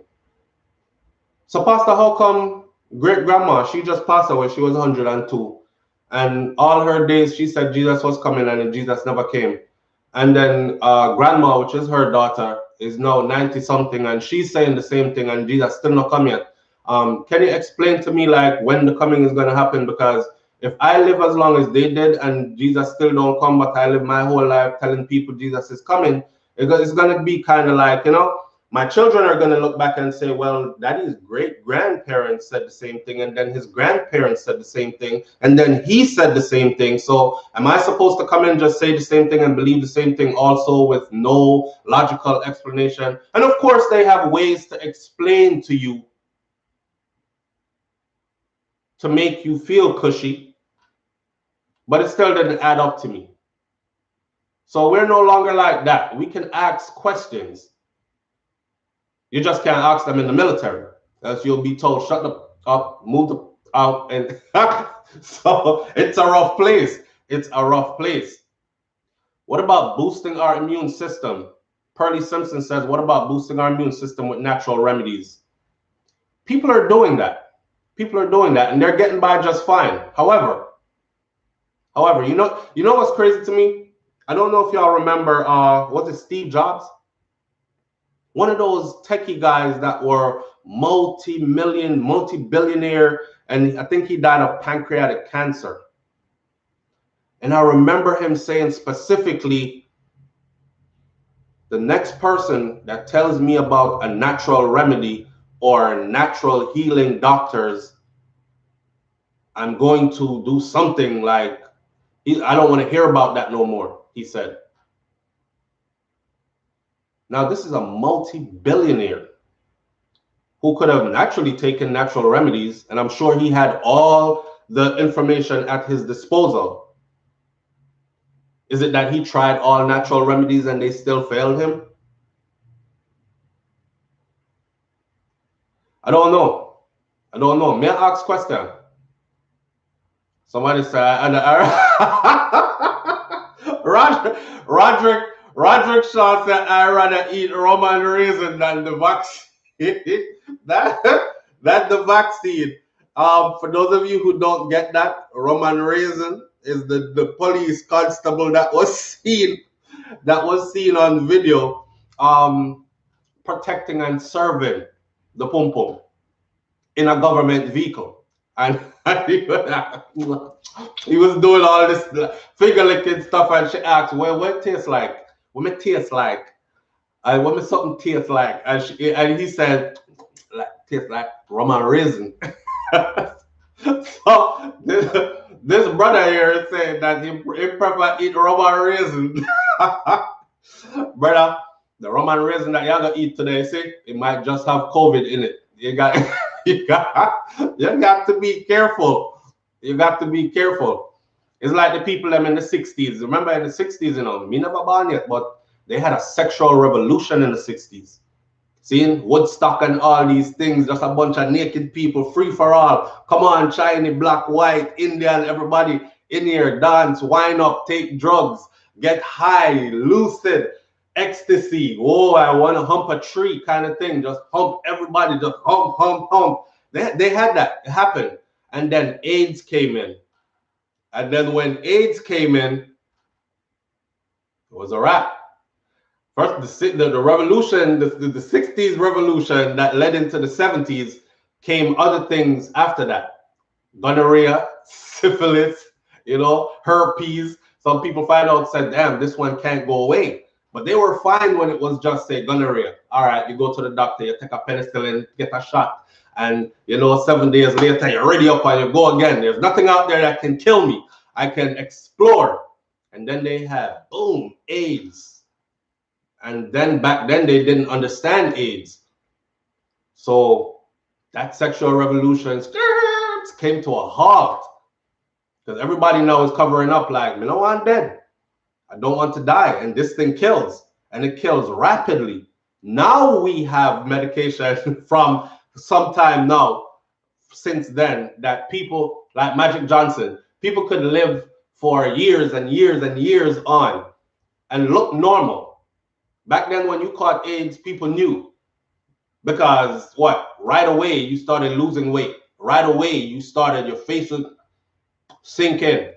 So Pastor, how come great grandma, she just passed away, she was 102, and all her days she said Jesus was coming and Jesus never came. And then grandma, which is her daughter, is now 90 something and she's saying the same thing and Jesus still not come yet. Can you explain to me like when the coming is going to happen? Because if I live as long as they did and Jesus still don't come, but I live my whole life telling people Jesus is coming, it's going to be kind of like, you know, my children are going to look back and say, well, Daddy's great-grandparents said the same thing, and then his grandparents said the same thing, and then he said the same thing. So am I supposed to come and just say the same thing and believe the same thing also with no logical explanation? And of course, they have ways to explain to you to make you feel cushy, but it still didn't add up to me. So we're no longer like that. We can ask questions. You just can't ask them in the military, else you'll be told, shut up, move out. And so it's a rough place. It's a rough place. What about boosting our immune system? Pearly Simpson says, what about boosting our immune system with natural remedies? People are doing that. People are doing that, and they're getting by just fine. However, you know what's crazy to me? I don't know if y'all remember, was it Steve Jobs? One of those techie guys that were multi-billionaire, and I think he died of pancreatic cancer. And I remember him saying specifically, the next person that tells me about a natural remedy or natural healing doctors, I'm going to do something like, I don't want to hear about that no more, he said. Now, this is a multi-billionaire who could have naturally taken natural remedies, and I'm sure he had all the information at his disposal. Is it that he tried all natural remedies and they still failed him? I don't know. I don't know. May I ask a question? Somebody said, Roderick Shaw said, I'd rather eat rum and raisin than the vaccine. That the vaccine. For those of you who don't get that, rum and raisin is the police constable that was seen on video, protecting and serving the pum pum in a government vehicle. And he was doing all this finger licking stuff, and she asked, "Well, what it tastes like? What it tastes like? What me something tastes like?" And he said, "Like tastes like rum and raisin." So this brother here is saying that he prefer eat rum and raisin. Brother, the rum and raisin that you're gonna eat today, see, it might just have COVID in it. You got you got to be careful. You got to be careful. It's like the people them in the 60s. Remember in the 60s, me never born yet, but they had a sexual revolution in the 60s. Seeing Woodstock and all these things, just a bunch of naked people, free for all. Come on, Chinese, black, white, Indian, everybody in here, dance, wind up, take drugs, get high, lucid, ecstasy. Oh, I want to hump a tree kind of thing. Just hump everybody, just hump, hump, hump. They had that happen. And then AIDS came in. And then when AIDS came in, it was a wrap. First, the revolution, the 60s revolution that led into the 70s, came other things after that. Gonorrhea, syphilis, herpes. Some people find out, said, damn, this one can't go away. But they were fine when it was just, say, gonorrhea. All right, you go to the doctor, you take a penicillin, get a shot. And, 7 days later, you're ready up and you go again. There's nothing out there that can kill me. I can explore. And then they had, boom, AIDS. And then back then they didn't understand AIDS. So that sexual revolution came to a halt. Because everybody now is covering up like, I'm dead. I don't want to die. And this thing kills. And it kills rapidly. Now we have medication from some time now, since then, that people like Magic Johnson, people could live for years and years and years on and look normal. Back then, when you caught AIDS, people knew. Because what? Right away, you started losing weight. Right away, your face would sink in.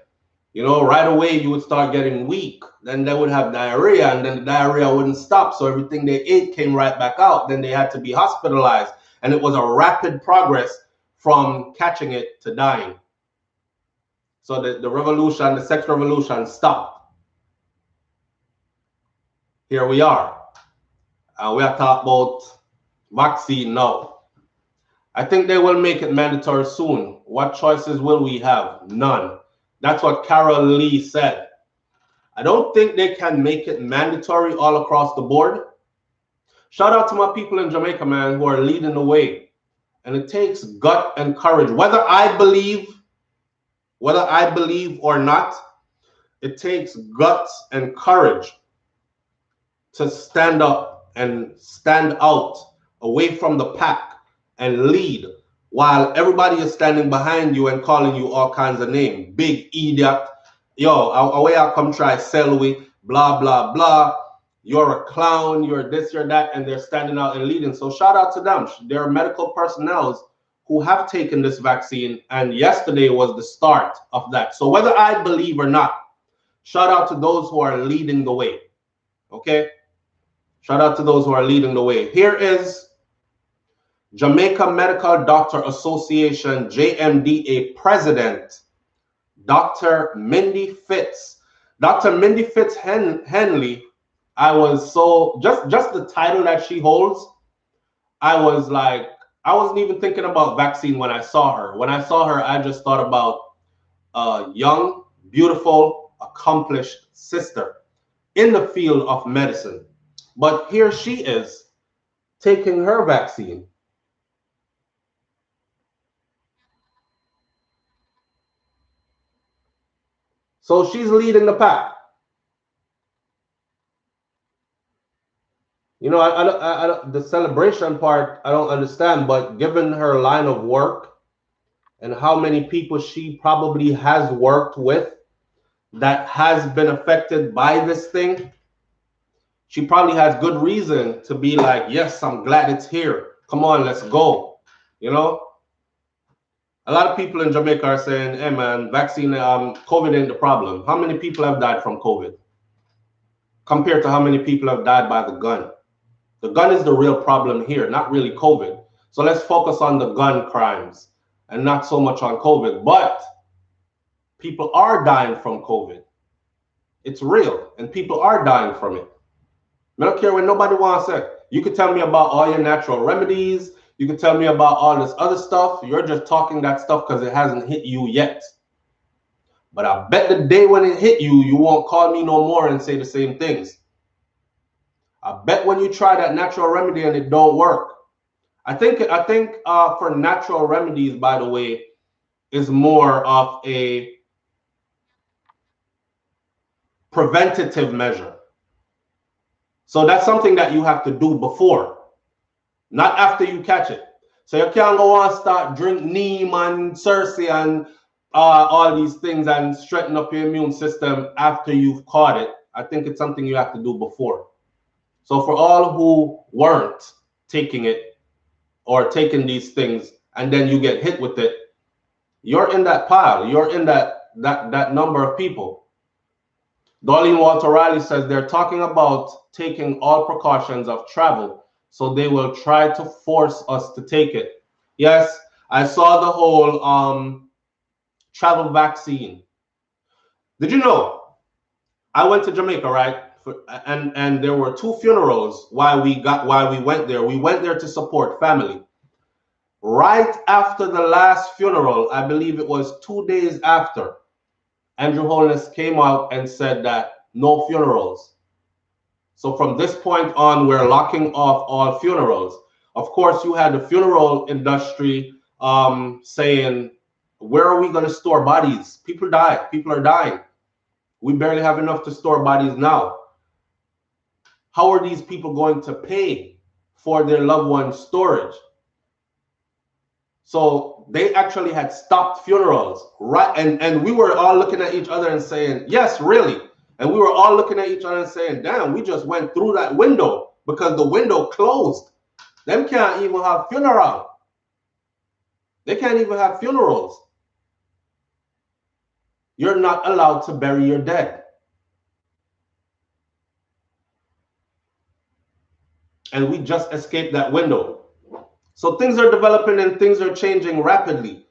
Right away, you would start getting weak. Then they would have diarrhea, and then the diarrhea wouldn't stop. So everything they ate came right back out. Then they had to be hospitalized. And it was a rapid progress from catching it to dying. So the revolution, the sex revolution stopped. Here we are. We are talking about vaccine now. I think they will make it mandatory soon. What choices will we have? None. That's what Carol Lee said. I don't think they can make it mandatory all across the board. Shout out to my people in Jamaica, man, who are leading the way. And it takes gut and courage. Whether I believe or not, it takes guts and courage to stand up and stand out away from the pack and lead while everybody is standing behind you and calling you all kinds of names. Big idiot. Yo, away I come try sell we, blah, blah, blah. You're a clown, you're this, you're that, and they're standing out and leading. So shout out to them. There are medical personnel who have taken this vaccine, and yesterday was the start of that. So whether I believe or not, shout out to those who are leading the way. Okay? Shout out to those who are leading the way. Here is Jamaica Medical Doctor Association, JMDA President, Dr. Mindy Fitz. Dr. Mindy Fitz Henley, I was so, just the title that she holds, I was like, I wasn't even thinking about vaccine when I saw her. When I saw her, I just thought about a young, beautiful, accomplished sister in the field of medicine. But here she is taking her vaccine. So she's leading the pack. The celebration part, I don't understand, but given her line of work and how many people she probably has worked with that has been affected by this thing, she probably has good reason to be like, yes, I'm glad it's here. Come on, let's go. A lot of people in Jamaica are saying, hey man, vaccine, COVID ain't the problem. How many people have died from COVID compared to how many people have died by the gun? The gun is the real problem here, not really COVID. So let's focus on the gun crimes. and not so much on COVID. But people are dying from COVID. It's real, and people are dying from it. I don't care what nobody wants to say. You can tell me about all your natural remedies. You can tell me about all this other stuff. You're just talking that stuff because it hasn't hit you yet. But I bet the day when it hit you, you won't call me no more and say the same things. I bet when you try that natural remedy and it don't work. I think for natural remedies, by the way, is more of a preventative measure. So that's something that you have to do before, not after you catch it. So you can't go and start drink neem and Cersei and all these things and straighten up your immune system after you've caught it. I think it's something you have to do before. So for all who weren't taking it or taking these things and then you get hit with it, you're in that pile. You're in that number of people. Darlene Walter Riley says they're talking about taking all precautions of travel, so they will try to force us to take it. Yes, I saw the whole travel vaccine. Did you know? I went to Jamaica, right? And there were 2 funerals while we went there. We went there to support family. Right after the last funeral, I believe it was 2 days after, Andrew Holness came out and said that no funerals. So from this point on, we're locking off all funerals. Of course, you had the funeral industry saying, where are we going to store bodies? People die. People are dying. We barely have enough to store bodies now. How are these people going to pay for their loved ones' storage? So they actually had stopped funerals, right? And we were all looking at each other and saying, yes, really. And we were all looking at each other and saying, damn, we just went through that window because the window closed. Them can't even have funeral. They can't even have funerals. You're not allowed to bury your dead. And we just escaped that window. So things are developing and things are changing rapidly,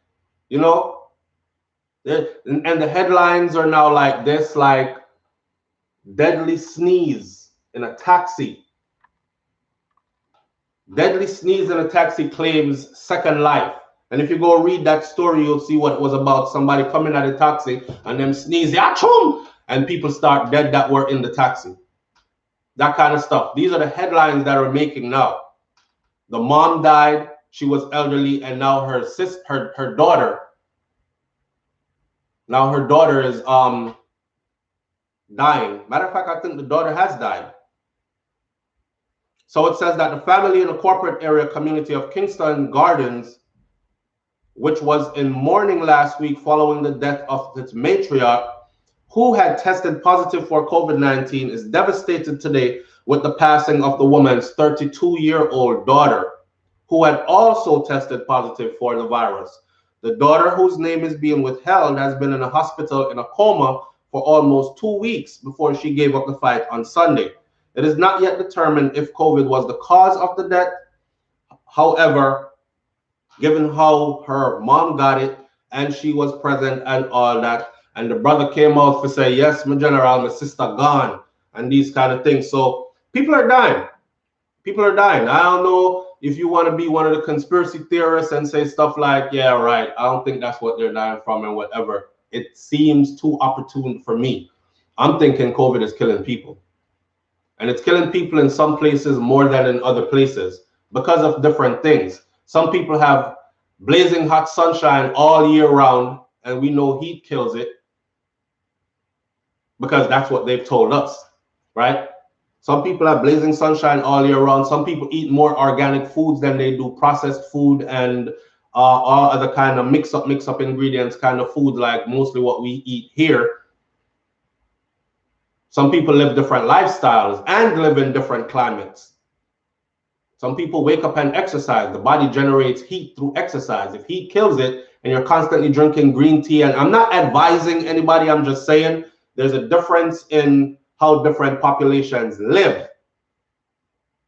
you know? And the headlines are now like this, like deadly sneeze in a taxi. Deadly sneeze in a taxi claims second life. And if you go read that story, you'll see what it was about. Somebody coming at a taxi and them sneeze, achoo, and people start dead that were in the taxi. That kind of stuff. These are the headlines that are making now. The mom died, she was elderly, and now her daughter. Now her daughter is dying. Matter of fact, I think the daughter has died. So it says that the family in the corporate area community of Kingston Gardens, which was in mourning last week following the death of its matriarch, who had tested positive for COVID-19, is devastated today with the passing of the woman's 32-year-old daughter, who had also tested positive for the virus. The daughter, whose name is being withheld, has been in a hospital in a coma for almost 2 weeks before she gave up the fight on Sunday. It is not yet determined if COVID was the cause of the death. However, given how her mom got it and she was present and all that, and the brother came out to say, yes, my general, my sister gone, and these kind of things. So people are dying. People are dying. I don't know if you want to be one of the conspiracy theorists and say stuff like, yeah, right, I don't think that's what they're dying from and whatever. It seems too opportune for me. I'm thinking COVID is killing people. And it's killing people in some places more than in other places because of different things. Some people have blazing hot sunshine all year round, and we know heat kills it because that's what they've told us, right? Some people have blazing sunshine all year round. Some people eat more organic foods than they do processed food and all other kind of mix up ingredients kind of food, like mostly what we eat here. Some people live different lifestyles and live in different climates. Some people wake up and exercise. The body generates heat through exercise. If heat kills it and you're constantly drinking green tea, and I'm not advising anybody, I'm just saying there's a difference in how different populations live.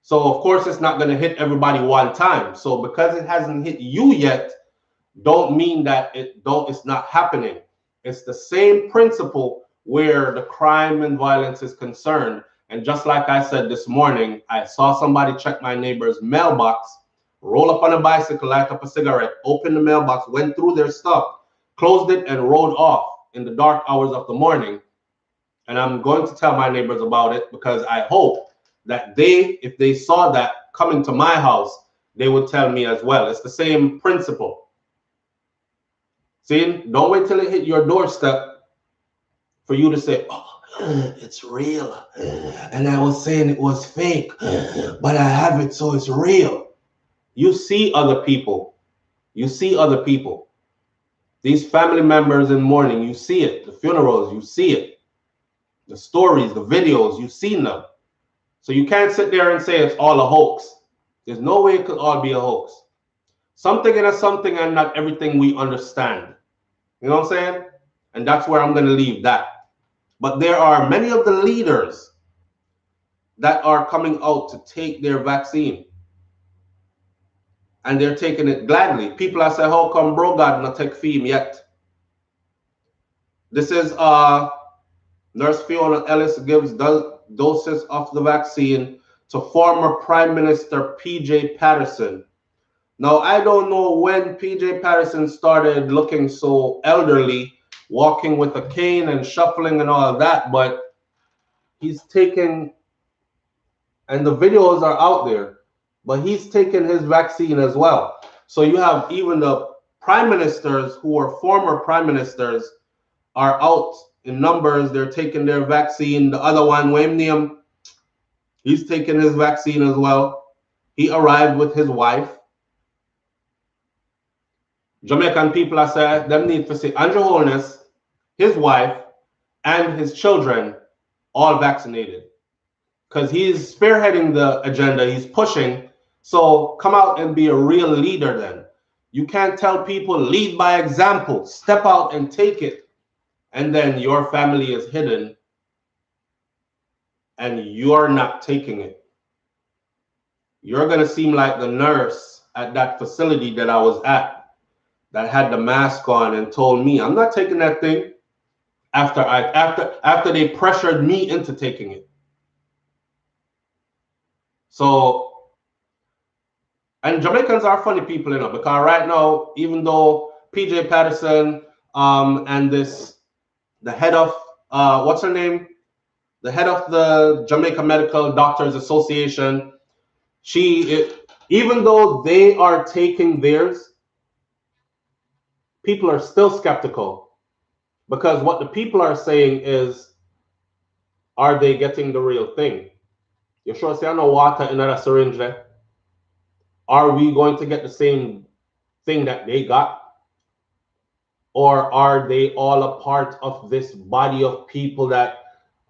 So of course it's not going to hit everybody one time. So because it hasn't hit you yet, don't mean that it's not happening. It's the same principle where the crime and violence is concerned. And just like I said this morning, I saw somebody check my neighbor's mailbox, roll up on a bicycle, light up a cigarette, open the mailbox, went through their stuff, closed it, and rode off in the dark hours of the morning. And I'm going to tell my neighbors about it, because I hope that if they saw that coming to my house, they would tell me as well. It's the same principle. See, don't wait till it hit your doorstep for you to say, oh, it's real. And I was saying it was fake, but I have it, so it's real. You see other people. You see other people. These family members in mourning, you see it. The funerals, you see it. The stories, the videos, you've seen them. So you can't sit there and say it's all a hoax. There's no way it could all be a hoax. Something and a something, and not everything we understand. You know what I'm saying? And that's where I'm going to leave that. But there are many of the leaders that are coming out to take their vaccine. And they're taking it gladly. People are saying, how come bro God not take fee yet? This is Nurse Fiona Ellis gives doses of the vaccine to former Prime Minister P.J. Patterson. Now, I don't know when P.J. Patterson started looking so elderly, walking with a cane and shuffling and all of that, but he's taken, and the videos are out there, but he's taken his vaccine as well. So you have even the prime ministers who are former prime ministers are out in numbers. They're taking their vaccine. The other one, Wayne, he's taking his vaccine as well. He arrived with his wife. Jamaican people are saying them need to see Andrew Holness, his wife, and his children all vaccinated. Because he's spearheading the agenda, he's pushing. So come out and be a real leader then. You can't tell people lead by example, step out and take it. And then your family is hidden and you're not taking it. You're going to seem like the nurse at that facility that I was at that had the mask on and told me, I'm not taking that thing, after they pressured me into taking it. So, and Jamaicans are funny people, you know, because right now, even though PJ Patterson and the head of, what's her name? The head of the Jamaica Medical Doctors Association, even though they are taking theirs, people are still skeptical, because what the people are saying is, are they getting the real thing? You sure say I know water in a syringe there? Are we going to get the same thing that they got? Or are they all a part of this body of people that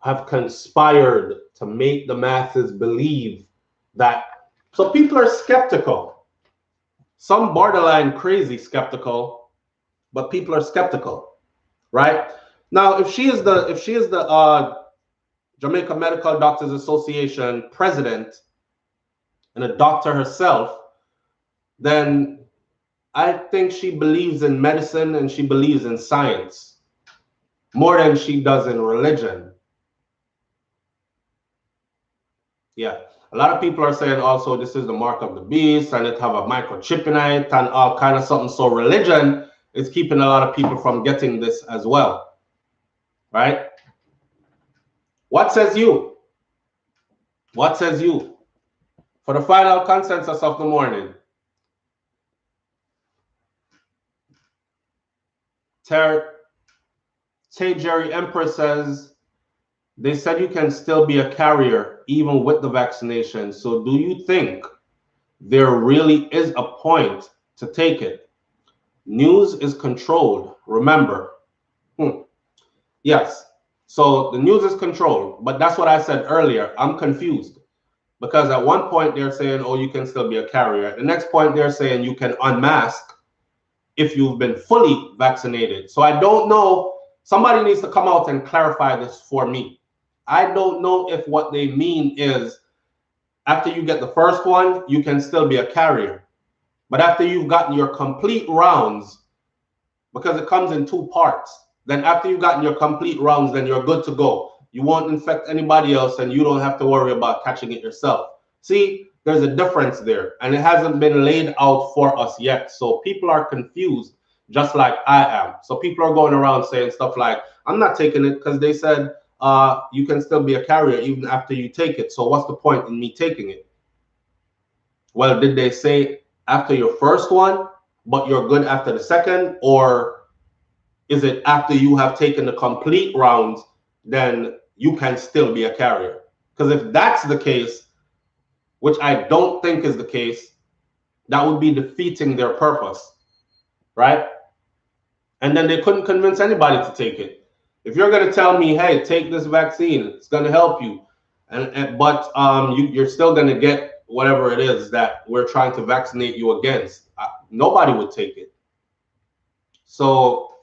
have conspired to make the masses believe that? So people are skeptical. Some borderline crazy skeptical, but people are skeptical, right? Now, if she is the Jamaica Medical Doctors Association president and a doctor herself, then I think she believes in medicine and she believes in science more than she does in religion. Yeah, a lot of people are saying also this is the mark of the beast and it have a microchip in it and all kind of something. So religion is keeping a lot of people from getting this as well, right? What says you? What says you? For the final consensus of the morning, Jerry Empress says, they said you can still be a carrier even with the vaccination. So do you think there really is a point to take it? News is controlled, remember. Yes, so the news is controlled, but that's what I said earlier. I'm confused because at one point they're saying, oh, you can still be a carrier. At the next point they're saying you can unmask if you've been fully vaccinated. So I don't know. Somebody needs to come out and clarify this for me. I don't know if what they mean is after you get the first one, you can still be a carrier. But after you've gotten your complete rounds, because it comes in 2 parts, then after you've gotten your complete rounds, then you're good to go. You won't infect anybody else, and you don't have to worry about catching it yourself. See, there's a difference there, and it hasn't been laid out for us yet. So people are confused, just like I am. So people are going around saying stuff like, I'm not taking it because they said you can still be a carrier even after you take it. So what's the point in me taking it? Well, did they say after your first one, but you're good after the second? Or is it after you have taken the complete rounds, then you can still be a carrier? Because if that's the case, which I don't think is the case, that would be defeating their purpose, right? And then they couldn't convince anybody to take it. If you're going to tell me, hey, take this vaccine, it's going to help you, but you're still going to get whatever it is that we're trying to vaccinate you against, nobody would take it. So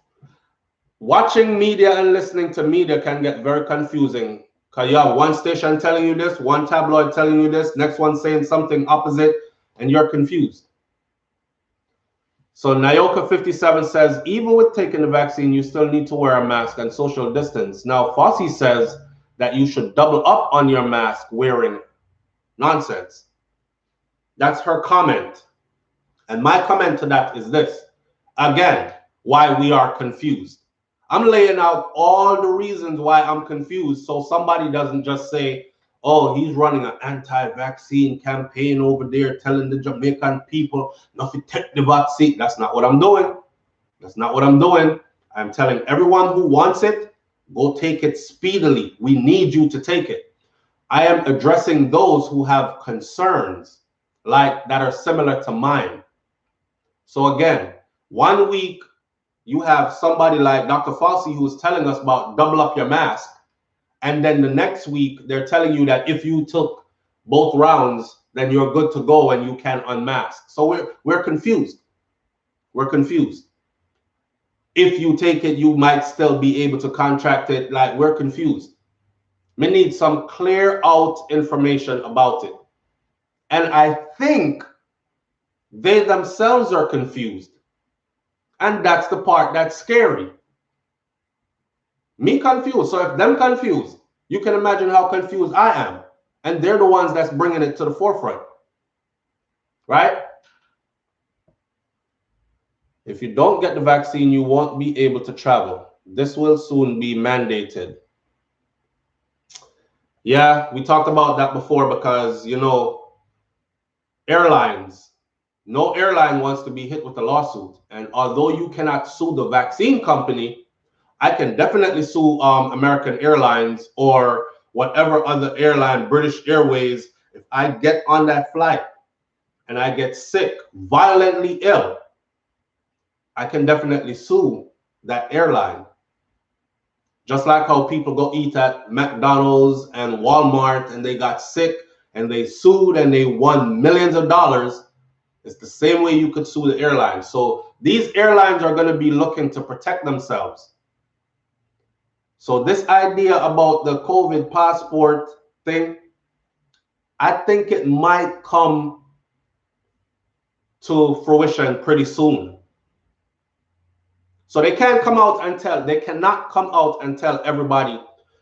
watching media and listening to media can get very confusing, because you have one station telling you this, one tabloid telling you this, next one saying something opposite, and you're confused. So Nayoka57 says, even with taking the vaccine, you still need to wear a mask and social distance. Now, Fossey says that you should double up on your mask wearing. Nonsense. That's her comment. And my comment to that is this. Again, why we are confused. I'm laying out all the reasons why I'm confused, so somebody doesn't just say, oh, he's running an anti-vaccine campaign over there telling the Jamaican people not to take the vaccine. That's not what I'm doing. That's not what I'm doing. I'm telling everyone who wants it, go take it speedily. We need you to take it. I am addressing those who have concerns like that are similar to mine. So again, 1 week, you have somebody like Dr. Fauci who's telling us about double up your mask. And then the next week, they're telling you that if you took both rounds, then you're good to go and you can unmask. So we're confused. We're confused. If you take it, you might still be able to contract it. Like, we're confused. We need some clear out information about it. And I think they themselves are confused. And that's the part that's scary. Me confused. So if them confused, you can imagine how confused I am. And they're the ones that's bringing it to the forefront. Right? If you don't get the vaccine, you won't be able to travel. This will soon be mandated. Yeah, we talked about that before because, you know, airlines, no airline wants to be hit with a lawsuit. And although you cannot sue the vaccine company, I can definitely sue American Airlines or whatever other airline, British Airways. If I get on that flight and I get sick, violently ill, I can definitely sue that airline. Just like how people go eat at McDonald's and Walmart and they got sick and they sued and they won millions of dollars. It's the same way you could sue the airlines. So these airlines are going to be looking to protect themselves. So this idea about the COVID passport thing, I think it might come to fruition pretty soon. So they can't come out and tell, they cannot come out and tell everybody,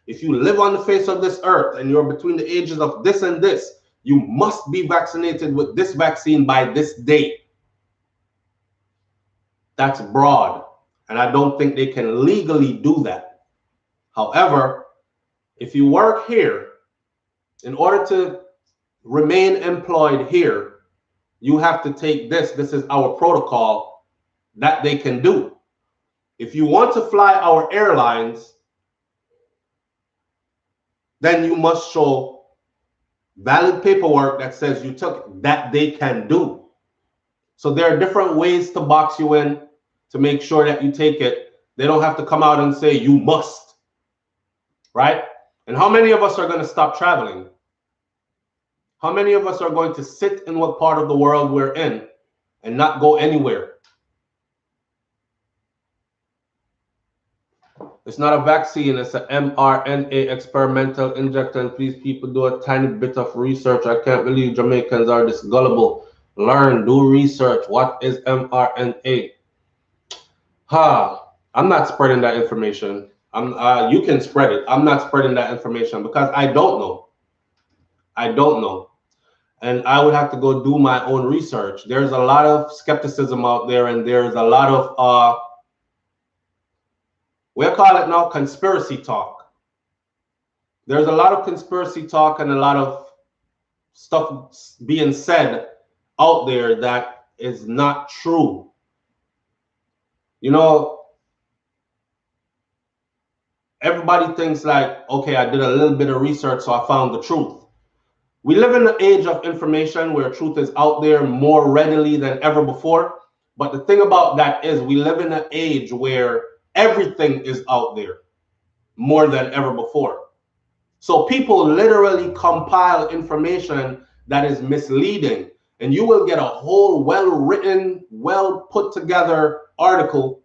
if you live on the face of this earth and you're between the ages of this and this, you must be vaccinated with this vaccine by this date. That's broad. And I don't think they can legally do that. However, if you work here, in order to remain employed here, you have to take this. This is our protocol that they can do. If you want to fly our airlines, then you must show valid paperwork that says you took it, that they can do. So there are different ways to box you in to make sure that you take it. They don't have to come out and say you must, right? And how many of us are going to stop traveling? How many of us are going to sit in what part of the world we're in and not go anywhere? It's not a vaccine, it's an mRNA experimental injector. And please, people, do a tiny bit of research. I can't believe Jamaicans are this gullible. learn, do research. What is mRNA? I'm not spreading that information. You can spread it. I'm not spreading that information because I don't know. I don't know. And I would have to go do my own research. There's a lot of skepticism out there, and there's a lot of we'll call it now conspiracy talk. There's a lot of conspiracy talk and a lot of stuff being said out there that is not true. You know, everybody thinks like, okay, I did a little bit of research, so I found the truth. We live in an age of information where truth is out there more readily than ever before. But the thing about that is we live in an age where everything is out there more than ever before. So people literally compile information that is misleading, and you will get a whole well-written, well-put-together article.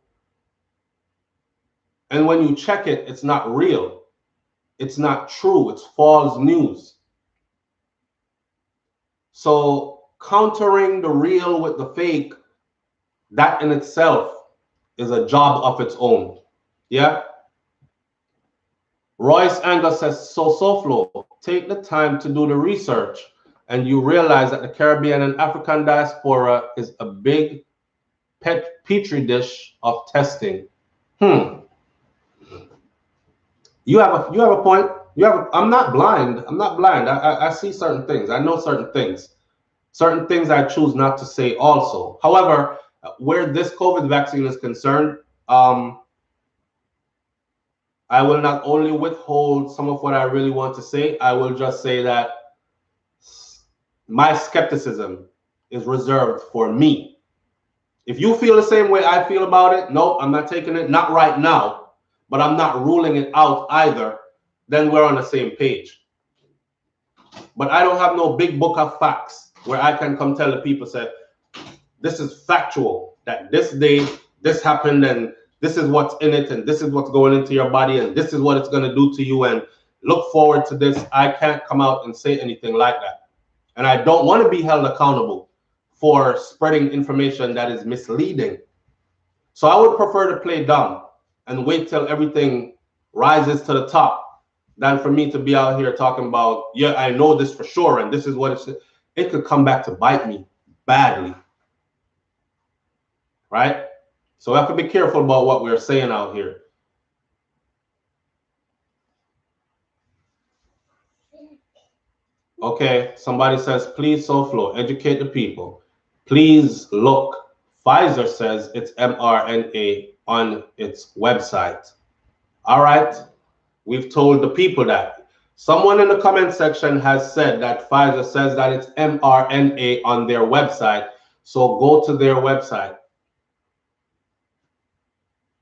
And when you check it, it's not real. It's not true. It's false news. So countering the real with the fake, that in itself is a job of its own. Yeah. Royce Angus says, so SouFlo, take the time to do the research and you realize that the Caribbean and African diaspora is a big petri dish of testing. You have a point. I'm not blind. I'm not blind. I see certain things. I know certain things. Certain things I choose not to say also. However, where this COVID vaccine is concerned, I will not only withhold some of what I really want to say, I will just say that my skepticism is reserved for me. If you feel the same way I feel about it, no, I'm not taking it, not right now, but I'm not ruling it out either, then we're on the same page. But I don't have no big book of facts where I can come tell the people, say, this is factual, that this day, this happened, and this is what's in it, and this is what's going into your body, and this is what it's going to do to you, and look forward to this. I can't come out and say anything like that. And I don't want to be held accountable for spreading information that is misleading. So I would prefer to play dumb and wait till everything rises to the top than for me to be out here talking about, yeah, I know this for sure, and this is what it could come back to bite me badly. Right? So we have to be careful about what we're saying out here. Okay, somebody says, please, SouFlo, educate the people. Please look. Pfizer says it's mRNA on its website. All right, we've told the people that. Someone in the comment section has said that Pfizer says that it's mRNA on their website. So go to their website.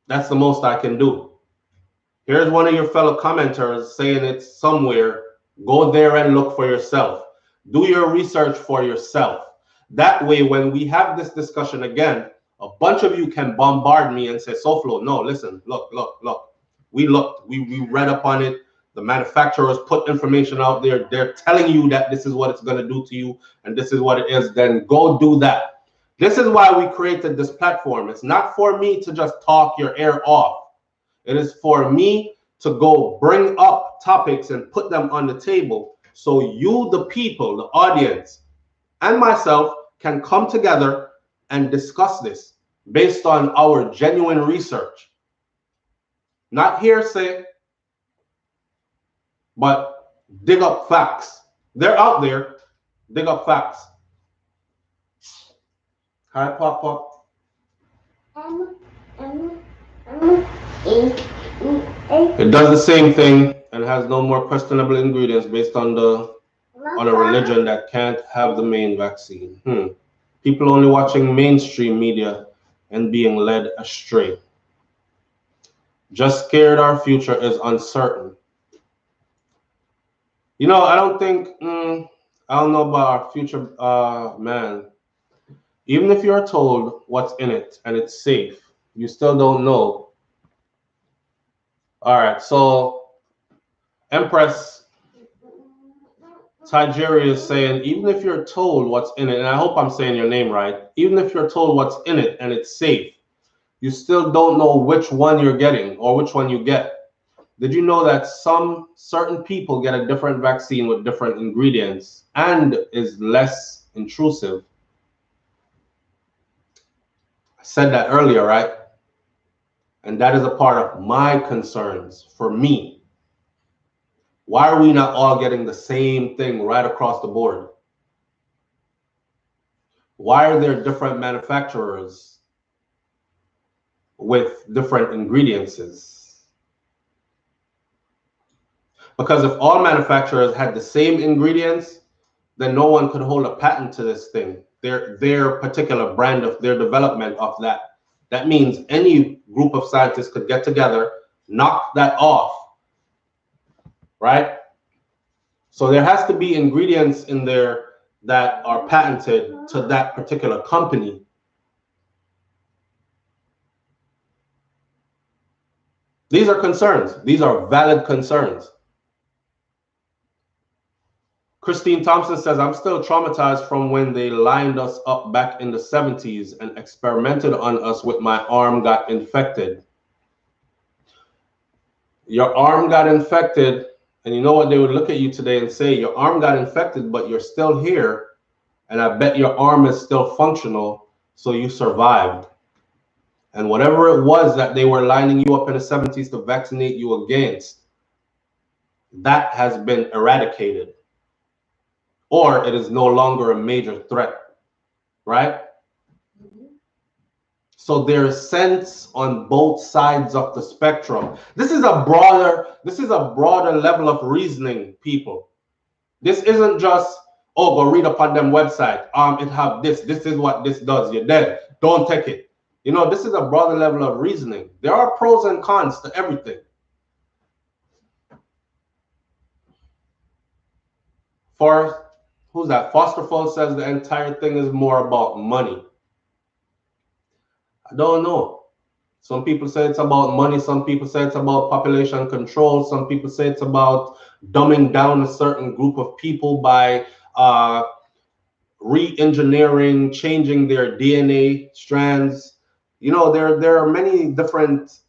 That's the most I can do. Here's one of your fellow commenters saying it's somewhere. Go there and look for yourself. Do your research for yourself. That way, when we have this discussion again, a bunch of you can bombard me and say, SouFlo, no, listen, look. We looked, we read up on it. The manufacturers put information out there. They're telling you that this is what it's going to do to you, and this is what it is. Then go do that. This is why we created this platform. It's not for me to just talk your ear off. It is for me to go bring up topics and put them on the table so you, the people, the audience, and myself can come together and discuss this based on our genuine research. Not hearsay, but dig up facts. They're out there. Dig up facts. Hi, Pop. It does the same thing and has no more questionable ingredients based on a religion that can't have the main vaccine. People only watching mainstream media and being led astray. Just scared our future is uncertain. You know, I don't think, I don't know about our future, man. Even if you're told what's in it and it's safe, you still don't know. All right, so Empress, Tigeria is saying, even if you're told what's in it, and I hope I'm saying your name right, even if you're told what's in it and it's safe, you still don't know which one you're getting or which one you get. Did you know that some certain people get a different vaccine with different ingredients and is less intrusive? I said that earlier, right? And that is a part of my concerns for me. Why are we not all getting the same thing right across the board? Why are there different manufacturers with different ingredients? Because if all manufacturers had the same ingredients, then no one could hold a patent to this thing, their particular brand of their development of that. That means any group of scientists could get together, knock that off, right? So there has to be ingredients in there that are patented to that particular company. These are concerns. These are valid concerns. Christine Thompson says, I'm still traumatized from when they lined us up back in the 70s and experimented on us with my arm got infected. Your arm got infected, and you know what they would look at you today and say, your arm got infected, but you're still here, and I bet your arm is still functional, so you survived. And whatever it was that they were lining you up in the 70s to vaccinate you against, that has been eradicated. Or it is no longer a major threat, right? So there's sense on both sides of the spectrum. This is a broader level of reasoning, people. This isn't just, oh, go read up on them website. It have this is what this does. You're dead. Don't take it. You know, this is a broader level of reasoning. There are pros and cons to everything. For who's that? Fosterfall says the entire thing is more about money. I don't know. Some people say it's about money. Some people say it's about population control. Some people say it's about dumbing down a certain group of people by re-engineering, changing their DNA strands. You know, there are many different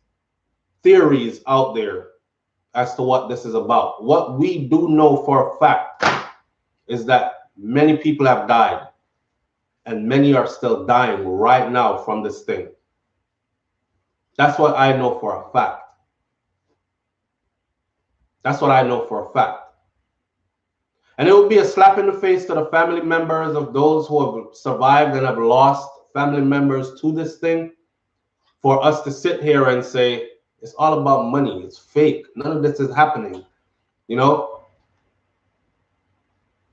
theories out there as to what this is about. What we do know for a fact is that many people have died, and many are still dying right now from this thing. That's what I know for a fact. That's what I know for a fact. And it would be a slap in the face to the family members of those who have survived and have lost family members to this thing, for us to sit here and say, it's all about money, it's fake, none of this is happening, you know?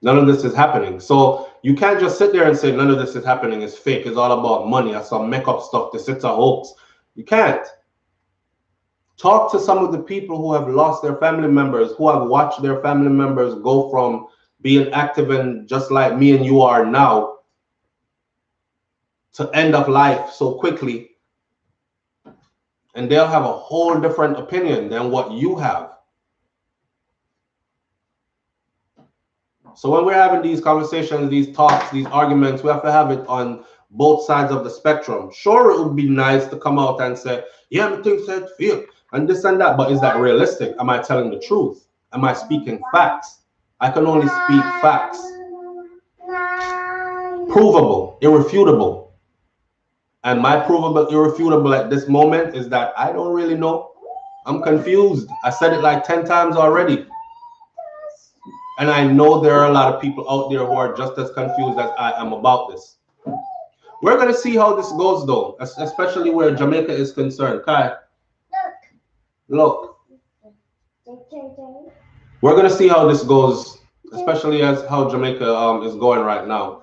None of this is happening. So you can't just sit there and say, none of this is happening, it's fake, it's all about money, that's some make-up stuff, this is a hoax. You can't. Talk to some of the people who have lost their family members, who have watched their family members go from being active and just like me and you are now to end of life so quickly. And they'll have a whole different opinion than what you have. So when we're having these conversations, these talks, these arguments, we have to have it on both sides of the spectrum. Sure, it would be nice to come out and say, yeah, I think said feel and this and that, but is that realistic? Am I telling the truth? Am I speaking facts? I can only speak facts. Provable, irrefutable. And my provable, irrefutable at this moment is that I don't really know. I'm confused. I said it like 10 times already. And I know there are a lot of people out there who are just as confused as I am about this. We're going to see how this goes, though, especially where Jamaica is concerned. Kai, look. We're going to see how this goes, especially as how Jamaica is going right now.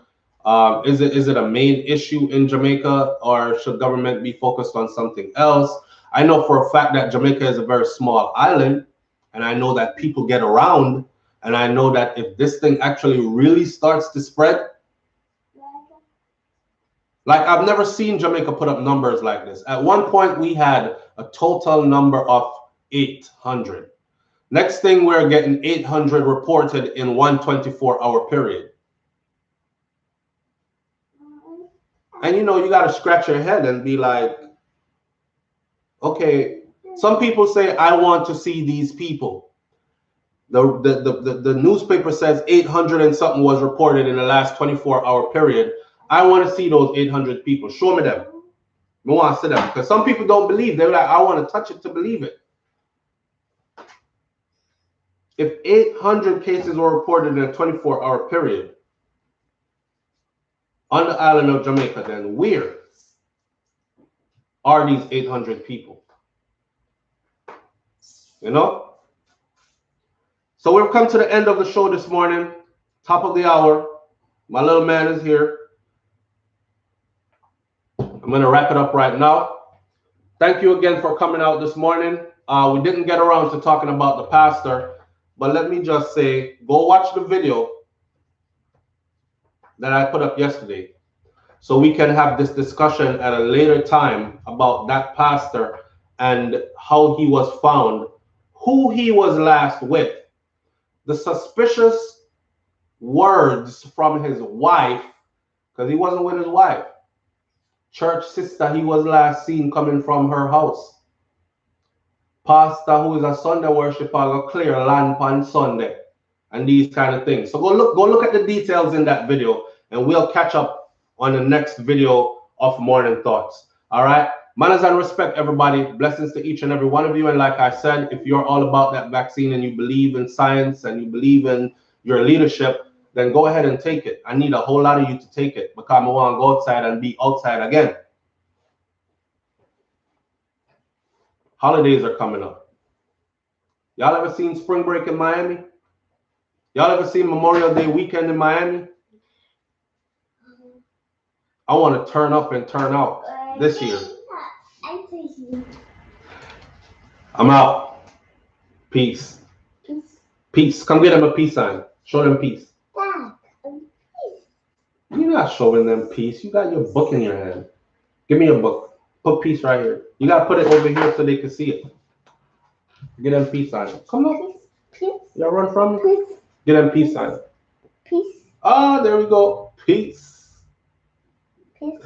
Is it a main issue in Jamaica, or should government be focused on something else? I know for a fact that Jamaica is a very small island, and I know that people get around, and I know that if this thing actually really starts to spread, like I've never seen Jamaica put up numbers like this. At one point, we had a total number of 800. Next thing, we're getting 800 reported in one 24-hour period. And you know, you got to scratch your head and be like, okay, some people say, I want to see these people. The newspaper says 800 and something was reported in the last 24-hour period. I want to see those 800 people. Show me them. I want to see them. Because some people don't believe. They're like, I want to touch it to believe it. If 800 cases were reported in a 24-hour period on the island of Jamaica, then where are these 800 people? You know? So we've come to the end of the show this morning, top of the hour. My little man is here. I'm going to wrap it up right now. Thank you again for coming out this morning. We didn't get around to talking about the pastor, but let me just say, go watch the video that I put up yesterday so we can have this discussion at a later time about that pastor and how he was found, who he was last with, the suspicious words from his wife, because he wasn't with his wife, church sister he was last seen coming from her house, pastor who is a Sunday worshiper go clear land on Sunday, and these kind of things. So go look at the details in that video, and we'll catch up on the next video of Morning Thoughts. All right, manners and respect, everybody. Blessings to each and every one of you. And like I said, if you're all about that vaccine and you believe in science and you believe in your leadership, then go ahead and take it. I need a whole lot of you to take it, because I want to go outside and be outside again. Holidays are coming up. Y'all ever seen spring break in Miami? Y'all ever seen Memorial Day weekend in Miami? I want to turn up and turn out this year. I'm out. Peace. Peace. Come get them a peace sign. Show them peace. You're not showing them peace. You got your book in your hand. Give me your book. Put peace right here. You got to put it over here so they can see it. Get them peace sign. Come on. Y'all run from me? Get them peace sign. Peace. Ah, there we go. Peace. Peace.